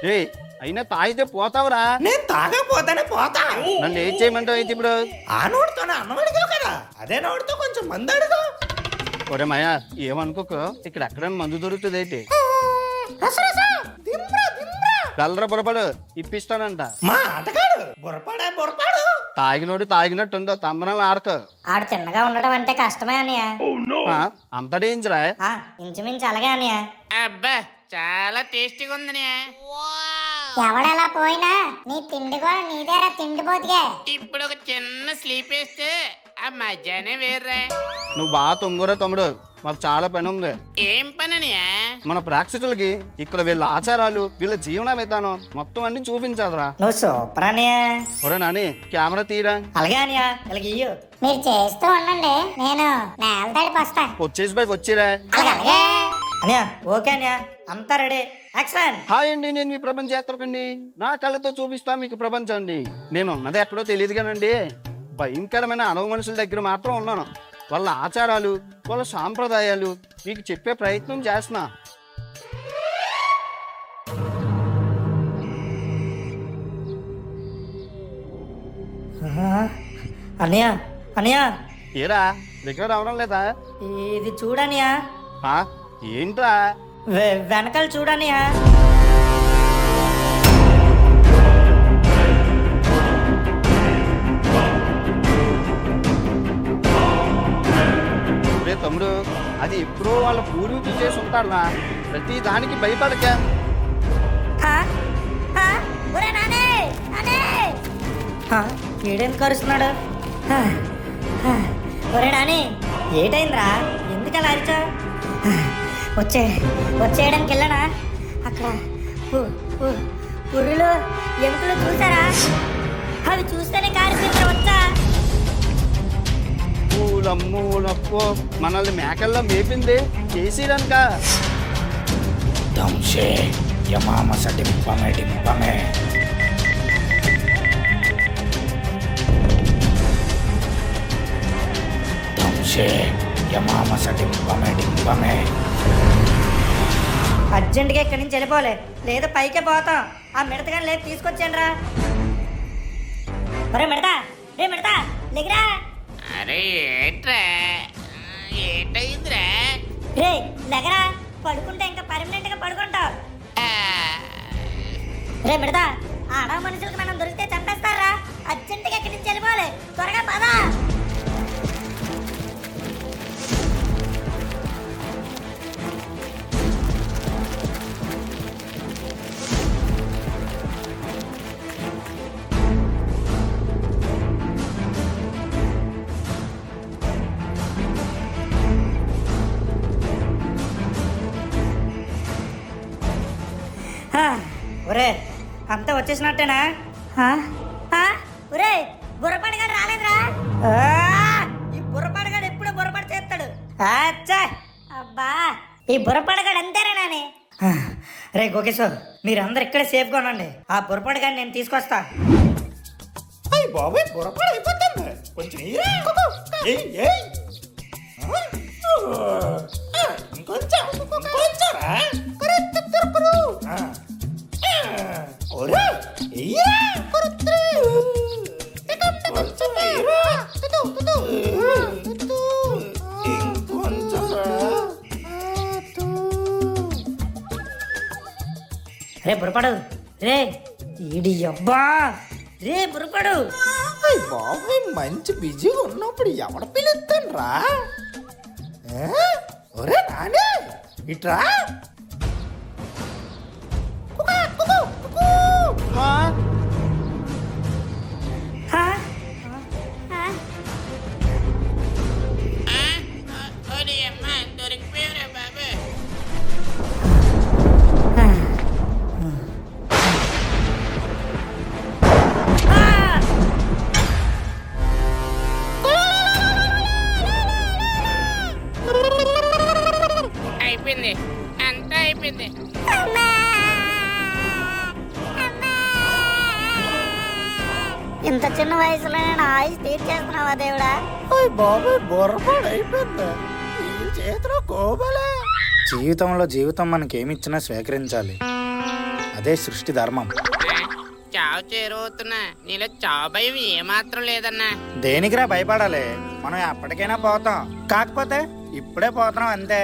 రే అయినా తాగితే పోతావురా. నేను తాగకపోతేనే పోతా. నన్ను ఏం చేయమంటావు అయితే ఇప్పుడు? ఆ నోటితోనే అన్నం అడిగావు కదా, అదే నోటితో కొంచెం మందు అడుగు. ఒరే మాయా ఏమనుకోకు, ఇక్కడ ఎక్కడైనా మందు దొరుకుతుంది ఏంటి? గల్లరా బుర్రపడు ఇప్పిస్తానంట. మా ఆటగాడు బుర్రపాడు తాగినోడు తాగినట్టుందో తమ్మనం ఆడకు. ఆడు తిన్నగా ఉండడం అంటే కష్టమే అనియా. అంత డేంజరా? ఇంచుమించు అలాగే అనియా. అబ్బా చాలా టేస్టీగా ఉంది. ఎవడలా పోయినా నీ తిండి కూడా నీదేరా తిండిపోతుగా. ఇప్పుడు ఒక చిన్న స్లీప్ వేస్తే ఆ మధ్యాహ్నం వేర్రా. నువ్వు బాగా తొంగురా తమ్ముడు, మాకు చాలా పని ఉంది. ఏం పనియా? మన ప్రేక్షకులకి ఇక్కడ వీళ్ళ ఆచారాలు, వీళ్ళ జీవన విధానం మొత్తం అన్ని చూపించాలరా. నువ్వు సూపర్ అనియా. ఒరే నాని కెమెరా తీరా. అలాగే అనియా, ఇలాగ ఇయ్యు. మీరు చేస్తూ ఉండండి, నేను నేల తడిపి వస్తా. వచ్చేసి పైకి వచ్చిరా. అనియా ఓకే అనియా, అంతా రెడీ. యాక్షన్. హాయ్ అండి, నేను మీ ప్రపంచ యాత్రకండి. నా కళ్ళతో చూపిస్తా మీకు ప్రపంచం అండి. నేను ఉన్నది ఎక్కడో తెలియదు కానండి, భయంకరమైన అణువు మనుషుల దగ్గర మాత్రం ఉన్నాను. వాళ్ళ ఆచారాలు, వాళ్ళ సాంప్రదాయాలు మీకు చెప్పే ప్రయత్నం చేస్తున్నా. అనియా అనియా ఏరా దగ్గర రావడం లేదా? ఇది చూడనియా. ఏంట్రా? వెనకాల చూడనియా. తమ్ముడు అది ఎప్పుడో వాళ్ళ పూర్వీకులు చేసి ఉంటారా, ప్రతి దానికి భయపడక. ఏడేం కరుస్తున్నాడు? ఒరే నాని ఏటైందిరా, ఎందుకలా అరిచా? వచ్చేయడానికి వెళ్ళనా అక్కడ పుర్రులు ఎముకలు చూసారా? అవి చూస్తేనే కారిపోతారు. వచ్చా మూలమ్మూలప్పో మనల్ని మేకల్లో మేపింది చేసిరనుక. దంశే యమామస డింపమే డింపమే. దంశే యమామస డింపమే డింపమే. అర్జెంటుగా ఇక్కడి నుంచి వెళ్ళిపోలే, లేదా పైకే పోతాం. ఆ మిడతగాని లేపు తీసుకొచ్చాను రా. మిడతా లేకరా. అరే ఏంట్రా, ఏంటయిందిరా? రే లేకరా, పడుకుంటే ఇంకా పర్మనెంట్ గా పడుకుంటావు. రే మిడతా, ఆడ మనుషులకు మనం దొరికితే చంపేస్తారా. అర్జెంటుగా ఇక్కడి నుంచి వెళ్ళిపోలే, త్వరగా పదా. ఒరే అంతా వచ్చేసినట్టేనా? ఒరే బుర్రపాడుగాడు రాలేదురా. ఈ బుర్రపాడుగాడు ఎప్పుడు బుర్రపాడు చేస్తాడు. అబ్బా ఈ బుర్రపాడుగాడు అంతేరా నాని. రే గోకేశ్వర్, మీరు అందరు ఇక్కడే సేఫ్గా ఉండండి. ఆ బుర్రపాడుగాడిని నేను తీసుకొస్తా. అయ్యి బాబాయ్ బుర్రపాడు అయిపోతుంది. కొంచెం ఇంకొంచెం రే బుర్రపాడు, రే ఈడి అబ్బా, రే బుర్రపాడు. బాబాయ్ మంచి బిజీగా ఉన్నప్పుడు ఎవడ పిలుస్తాను రా. ఒరే నానే ఇట్రా. దొరికిపోయారా బాబు? అయిపోయింది, అంతా అయిపోయింది. ఇంత చిన్న వయసులో నేను ఆయుష్ తీర్చేస్తున్నావా దేవుడా? బాబాయ్ బుర్రపాడు అయిపోయింది. ఈ చేతిలో కోబలే. జీవితంలో జీవితం మనకేమిచ్చినా స్వీకరించాలి, అదే సృష్టి ధర్మం. చావు చేరువుతున్నా, నీలో చావు భయం ఏమాత్రం లేదన్నా. దేనికిరా భయపడాలి, మనం ఎప్పటికైనా పోతాం. కాకపోతే ఇప్పుడే పోతున్నాం అంతే.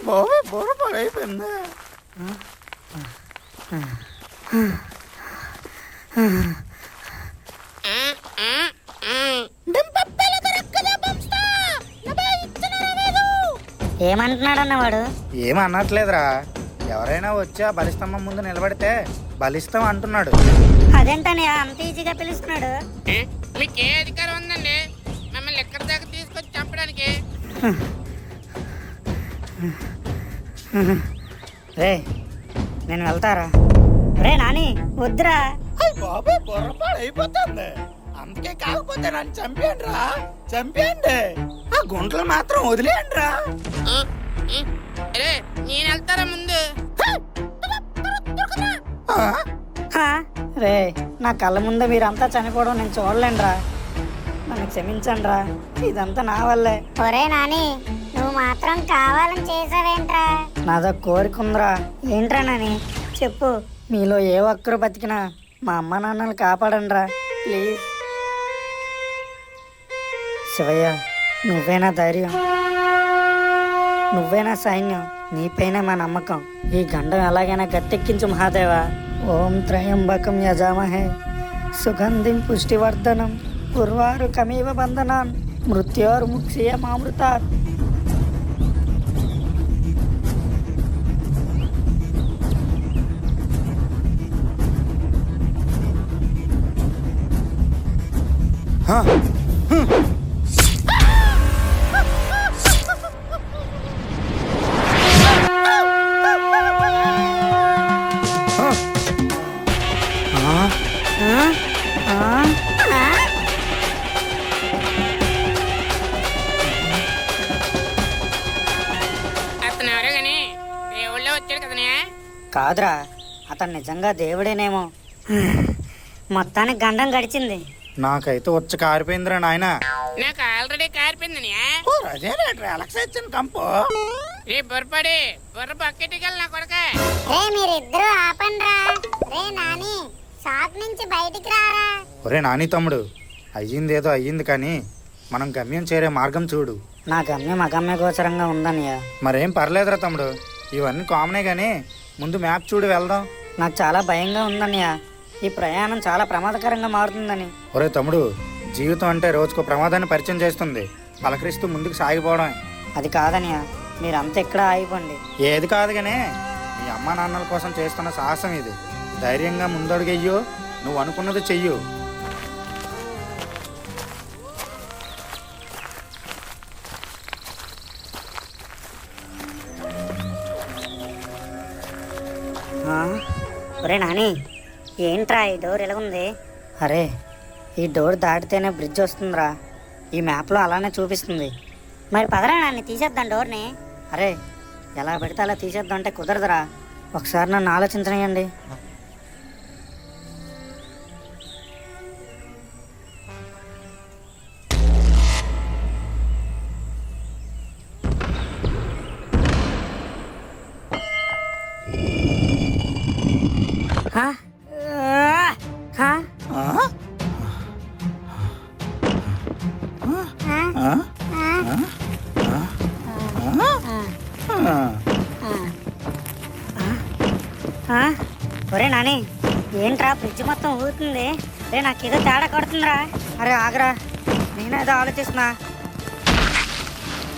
బాబాయ్ బుర్రపాడు అయిపోయింది. ఏమంటున్నాడన్న వాడు? ఏమన్నట్లేదురా, ఎవరైనా వచ్చి ఆ బలిస్తంభం ముందు నిలబడితే బలిస్తాం అంటున్నాడు. అదేంటని అంత ఈజీగా పిలుస్తున్నాడు? మీకు ఏ అధికారం ఉందండి మమ్మల్ని ఎక్కడి దాకా తీసుకొచ్చి చంపడానికి? రే నేను వెళ్తారా? రే నాని వద్దురా. బాబాయ్ బుర్రపాడు అయిపోతుంది. అందుకే కాకపోతే నన్ను చంపేయండి రా, చంపేయండి. ఆ గుంటలు మాత్రం వదిలేయండి రా. అరే నేను వెళ్తారా ముందు? రే నా కళ్ళ ముందే మీరంతా చనిపోవడం నేను చూడలేనురా. నన్ను క్షమించండి రా, ఇదంతా నా వల్లే. ఒరే నాని, నువ్వు మాత్రం కావాలని చేసావేంట్రా? నాదో కోరిక ఉందిరా. ఏంట్రా నాని చెప్పు. మీలో ఏ ఒక్కరు బతికినా మా అమ్మ నాన్నలు కాపాడండి రా ప్లీజ్. శివయ్య, నువ్వేనా ధైర్యం, నువ్వేనా సైన్యం, నీపైన మా నమ్మకం. ఈ గండం ఎలాగైనా గట్టెక్కించు మహాదేవా. ఓం త్రయంబకం యజామహే సుగంధిం పుష్టివర్ధనం ఉర్వారుకమీవ బంధనాన్ మృత్యోర్ముక్షీయమామృతాత్. అతను ఎవరో గాని దేవుళ్ళే వచ్చాడు కదనే. కాదురా, అతను నిజంగా దేవుడేనేమో. మొత్తానికి గండం గడిచింది. నాకైతే వచ్చి కారిపోయిందిరా నాయన. నాకు ఆల్రెడీ కారిపోయిందని. అదేనేట్రా ఎలక్షన్ ఇచ్చిన కంపు. రే బొరపడి బొర్ర బకెట్టికెళ్ళి నా కొడక. రే మీరిద్దరూ ఆపండ్రా. రే నాని షాప్ నుంచి బయటికి రారా. ఒరే నాని తమ్ముడు, అయ్యిందేదో అయ్యింది కానీ మనం గమ్యం చేరే మార్గం చూడు. నా గమ్యం అగమ్య గోచరంగా ఉందన్నయ్య. మరేం పర్లేదురా తమ్ముడు, ఇవన్నీ కామనే కానీ ముందు మ్యాప్ చూడు వెళ్దాం. నాకు చాలా భయంగా ఉందన్నయ్య. ఈ ప్రయాణం చాలా ప్రమాదకరంగా మారుతుందని. ఒరే తమ్ముడు, జీవితం అంటే రోజుకో ప్రమాదాన్ని పరిచయం చేస్తుంది. పలకరిస్తూ ముందుకు సాగిపోవడం. అది కాదన్నయ్య, మీరంతా ఎక్కడ ఆగిపోండి. ఏది కాదు కానీ మీ అమ్మా నాన్నల కోసం చేస్తున్న సాహసం ఇది. ధైర్యంగా ముందడుగెయ్యు, నువ్వు అనుకున్నది చెయ్యు. ఒరే నాని, ఏంట్రా ఈ డోర్ ఎలాగుంది? అరే, ఈ డోర్ దాటితేనే బ్రిడ్జ్ వస్తుందిరా. ఈ మ్యాప్లో అలానే చూపిస్తుంది. మరి పదరా నాన్ని తీసేద్దాం డోర్ని. అరే, ఎలా పెడితే అలా తీసేద్దాం అంటే కుదరదురా. ఒకసారి నన్ను ఆలోచించనియండి. ఒరే నాని, ఏంట్రా బ్రిడ్జ్ మొత్తం ఊగుతుంది? రే నాకేదో తేడా కొడుతుందిరా. అరే ఆగరా, నేనేదో ఆలోచిస్తున్నా.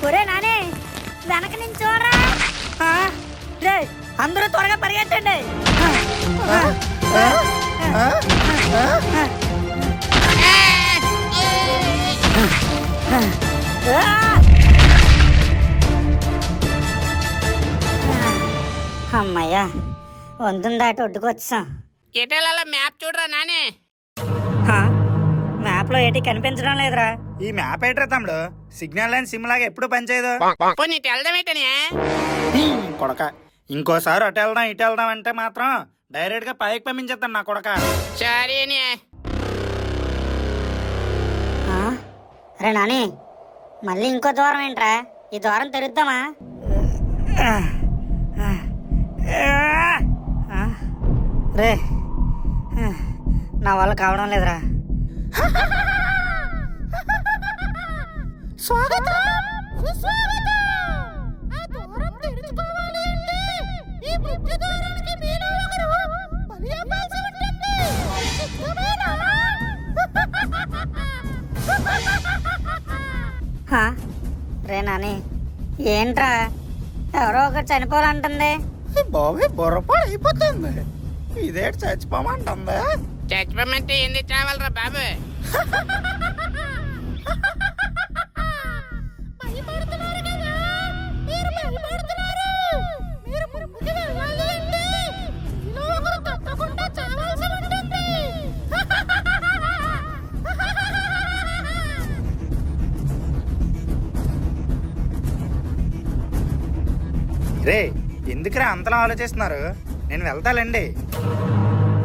ఒరే నాని, వెనక నుంచి చూడరా. రే అందరూ త్వరగా పరిగెత్తండి. అమ్మయ్యా, వంతుని దాటి ఒడ్డుకొచ్చాం. ఎటెళ్ళాలో మ్యాప్ చూడరా నానే. మ్యాప్ లో ఏటి కనిపించడం లేదురా. ఈ మ్యాప్ ఏంట్రా తమ్ముడు, సిగ్నల్ లైన్ సిమ్ లాగా ఎప్పుడు పనిచేయదు. పోనీ ఇటు వెళ్దాం ఏంటనే. కొడక, ఇంకోసారి అటు వెళ్దాం ఇటు వెళ్దాం అంటే మాత్రం డైరెక్ట్ గా పైకి పంపించేస్తాను నా కొడక. సరే అనే. అరే నాని, మళ్ళీ ఇంకో ద్వారం ఏంట్రా? ఈ ద్వారం తెరుద్దామా? రే, నా వల్ల కావడం లేదురా. రే నాని, ఏంట్రా ఎవరో ఒకటి చనిపోవాలంటుంది? బాబే బుర్రపాడు అయిపోతుంది. ఇదేంటి చచ్చిపోమంటుందా? చచ్చిపోమంటే ఎందుకు చావాలరా బాబు? రే, ఎందుకురా అంతలా ఆలోచిస్తున్నారు? నేను వెళ్తాలండి.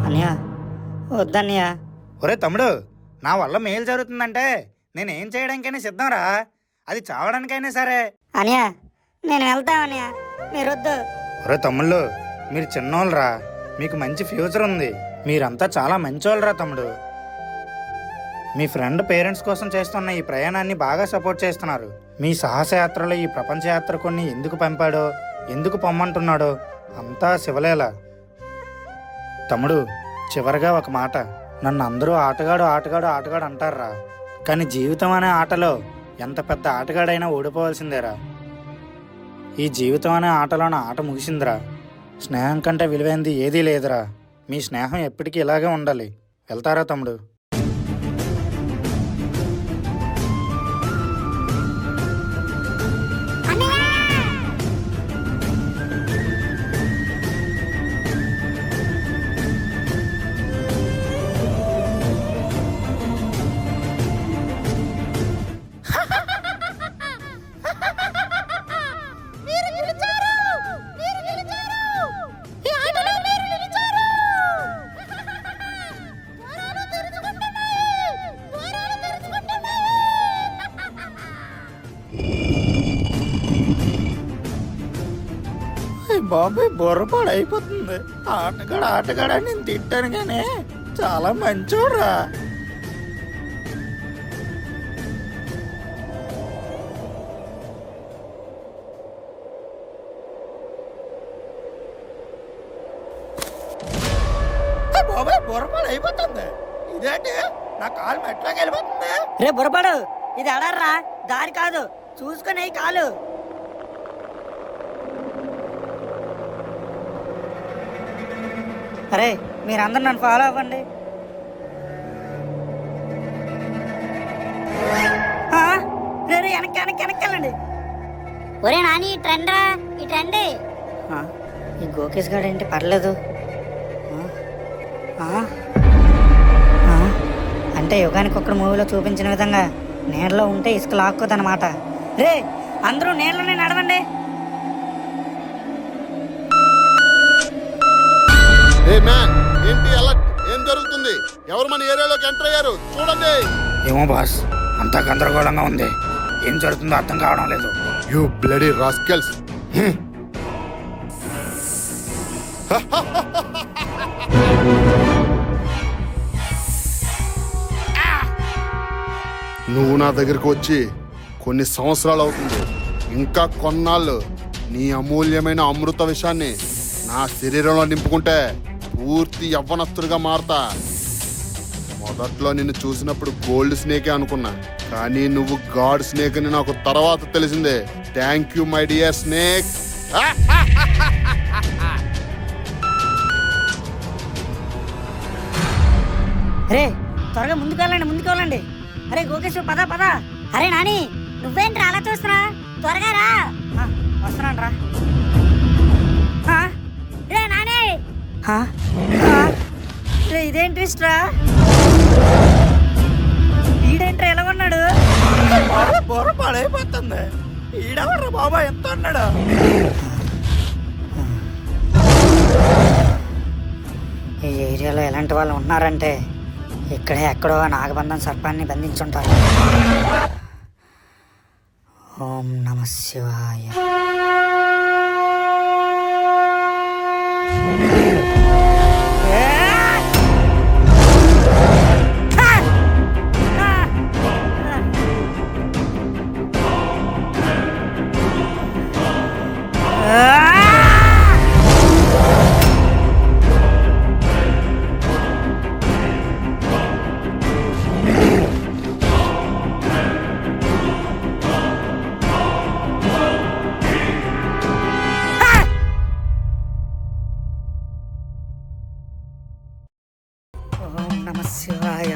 అన్నయ్య వద్దన్నయ్య. ఒరే తమ్ముడు, నా వల్ల మేలు జరుగుతుందంటే నేనేం చేయడానికైనా సిద్ధంరా. అది చావడానికైనా సరే. అన్నయ్య నేను వెళ్తా అన్నయ్య, మీరు వద్దు. ఒరే తమ్ముళ్ళు, మీరు చిన్నోళ్ళరా, మీకు మంచి ఫ్యూచర్ ఉంది. మీరంతా చాలా మంచోళ్ళరా తమ్ముడు. మీ ఫ్రెండ్ పేరెంట్స్ కోసం చేస్తున్న ఈ ప్రయాణాన్ని బాగా సపోర్ట్ చేస్తున్నారు. మీ సాహసయాత్రలో ఈ ప్రపంచ యాత్ర కొన్ని ఎందుకు పంపాడో, ఎందుకు పొమ్మంటున్నాడో అంతా శివలేల. తమ్ముడు, చివరిగా ఒక మాట. నన్ను అందరూ ఆటగాడు ఆటగాడు ఆటగాడు అంటారా, కానీ జీవితం అనే ఆటలో ఎంత పెద్ద ఆటగాడైనా ఓడిపోవాల్సిందేరా. ఈ జీవితం అనే ఆటలో నా ఆట ముగిసిందిరా. స్నేహం కంటే విలువైంది ఏదీ లేదురా. మీ స్నేహం ఎప్పటికీ ఇలాగే ఉండాలి. వెళ్తారా తమ్ముడు? బాబాయ్ బుర్రపాడు అయిపోతుంది. ఆటగాడు నేను తిట్టాను కానీ చాలా మంచోడ్రా. బాబాయ్ బుర్రపాడు అయిపోతుంది. ఇదేంటి నా కాలు మెట్లోకి వెళ్ళిపోతుంది. రే బుర్రపాడు, ఇది అడర్రా, దారి కాదు, చూసుకునే కాలు. అరే మీరందరూ నన్ను ఫాలో అవ్వండి. రే వెనక్కి వెనక్కి వెనక్కి వెళ్ళండి. ఒరే నాని ఇటు రా, ఇటు రండి. ఈ గోకేష్ గారు ఏంటి పర్లేదు. అంటే యుగానికి ఒక్కడ మూవీలో చూపించిన విధంగా నీళ్ళలో ఉంటే ఇసుక లాక్కోదన్నమాట. రే అందరూ నీళ్ళలోనే నడవండి. ఏంటి అలర్ట్? ఏం జరుగుతుంది? ఎవరు మన ఏరియాలోకి ఎంటర్ అయ్యారు? చూడండి. ఏమో బాస్, అంతా గందరగోళంగా ఉంది. ఏం జరుగుతుందో అర్థం కావడం లేదు. You bloody rascals. నువ్వు నా దగ్గరకు వచ్చి కొన్ని సంవత్సరాలు అవుతుంది. ఇంకా కొన్నాళ్ళు నీ అమూల్యమైన అమృత విషయాన్ని నా శరీరంలో నింపుకుంటే పూర్తి యవ్వనస్తుడిగా మారతా. మొదట్లో నిన్ను చూసినప్పుడు గోల్డ్ స్నేకే అనుకున్నా, కానీ నువ్వు గాడ్ స్నేక్ అని నాకు తర్వాత తెలిసిందే. Thank you my dear snake. రే త్వరగా ముందుకు వెళ్ళండి. అరే గోకేష్ పద పద. అరే నాని నువ్వేంట్రా అలా చూస్తున్నా? త్వరగా రా. వస్తున్నాను రా. రే నాని. రే ఇదేంటి రా, ఈడేంట్రా ఎలా ఉన్నాడు? బుర్ర పాడైపోతుంది. ఈడెవర్రా బాబా ఎంత అన్నాడు? ఈ ఏరియాలో ఎలాంటి వాళ్ళు ఉన్నారంటే ఇక్కడే ఎక్కడో నాగబంధం సర్పాన్ని బంధించుంటారు. ఓం నమః శివాయ. ఓం నమః శివాయ.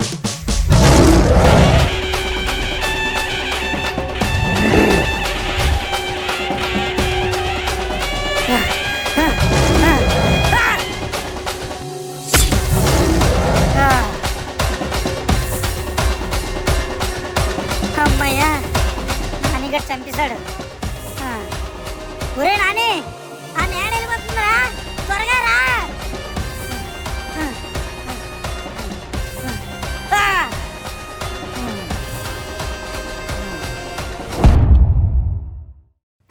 అమ్మయ్యా, నానిగారు చంపేశాడు. ఒరే నాని, ఆ నేడ వెళ్ళిపోతుందిరా, త్వరగా రా.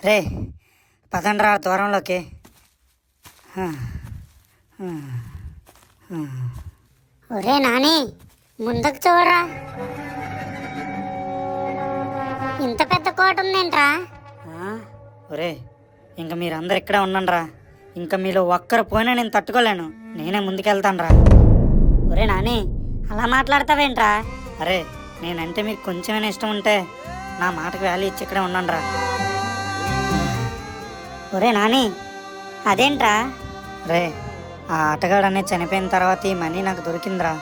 రే పదండ్రా దూరంలోకి. ఒరే నాని ముందుకు చూడరా, ఇంత పెద్ద కోట ఉందేంట్రా? ఒరే ఇంక మీరందరు ఇక్కడే ఉండండిరా. ఇంకా మీలో ఒక్కరు పోయినా నేను తట్టుకోలేను. నేనే ముందుకెళ్తానురా. ఒరే నాని అలా మాట్లాడతావేంట్రా? అరే నేనంటే మీకు కొంచెమైనా ఇష్టం ఉంటే నా మాటకు వాల్యూ ఇచ్చి ఇక్కడే ఉండండిరా. ఒరే నాని అదేంట్రా? రే ఆ ఆటగాడు అనేది చనిపోయిన తర్వాత ఈ మనీ నాకు దొరికిందిరా.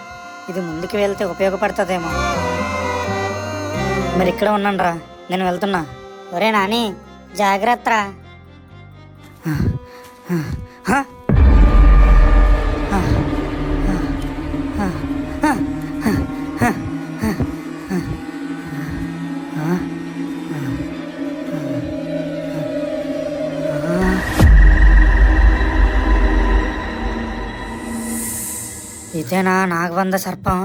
ఇది ముందుకు వెళ్తే ఉపయోగపడుతుందేమో. మరి ఇక్కడ ఉండండిరా, నేను వెళ్తున్నా. ఒరే నాని జాగ్రత్త. ఇదేనా నాగబంధ సర్పం?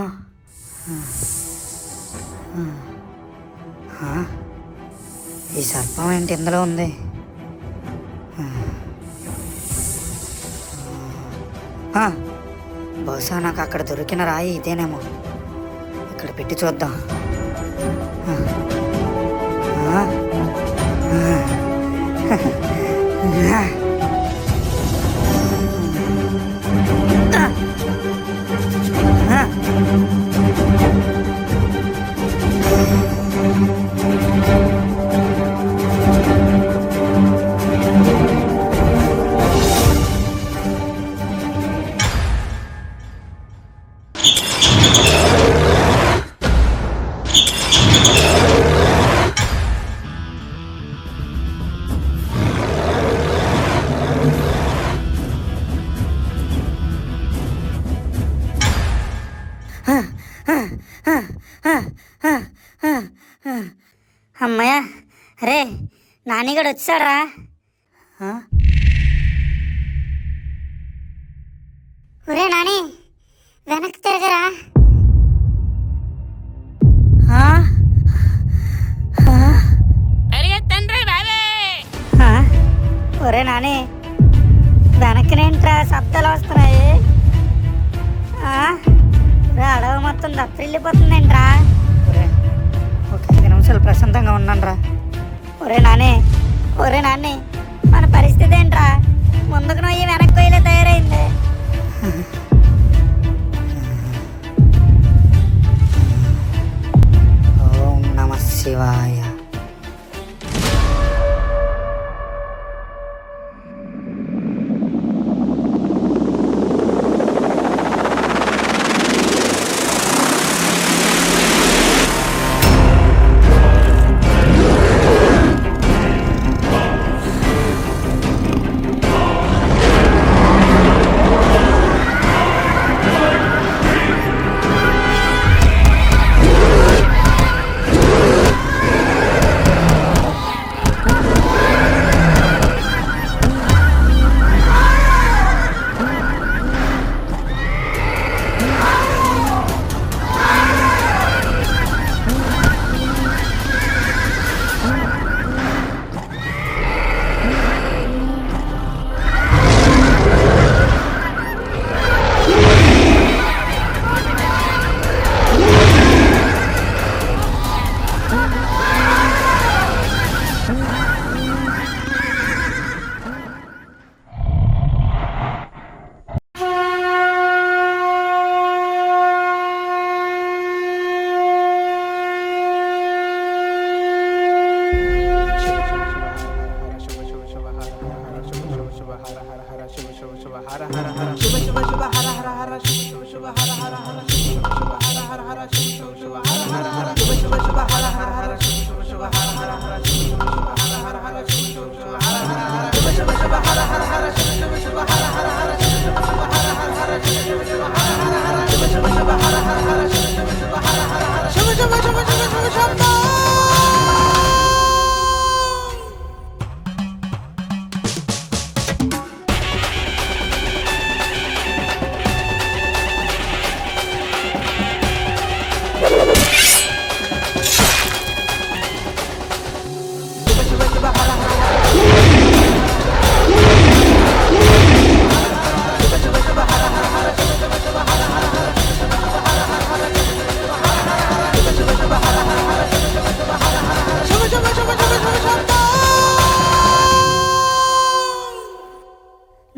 ఈ సర్పం ఏంటి ఇందులో ఉంది? బహుశా నాకు అక్కడ దొరికిన రాయి ఇదేనేమో. ఇక్కడ పెట్టి చూద్దాం. అమ్మయ్య, రే నానిగడు వచ్చాడా? ఒరే నాని, వెనక్కి తిరగరా. ఒరే నాని, వెనక్కినేంట్రా శబ్దాలు వస్తున్నాయి? అడవి మొత్తం దత్తరిల్లిపోతుందేంట్రా? ఒక 5 నిమిషాలు ప్రశాంతంగా ఉన్నాను. ఒరే నాని, మన పరిస్థితి ఏంట్రా? ముందుకు నొయ్యి వెనక్కి పోయిలే తయారైంది. ఓం నమ శివాయ.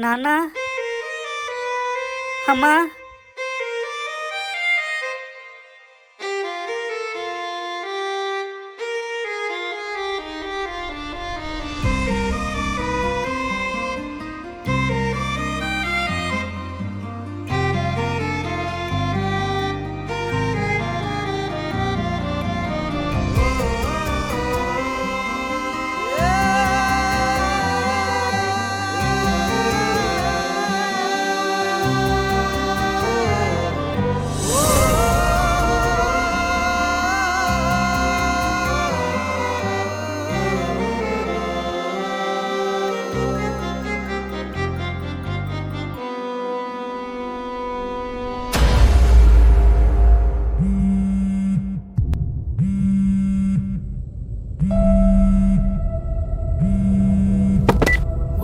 నాన్న, అమ్మా,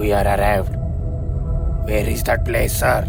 We are arrived. Where is that place, sir?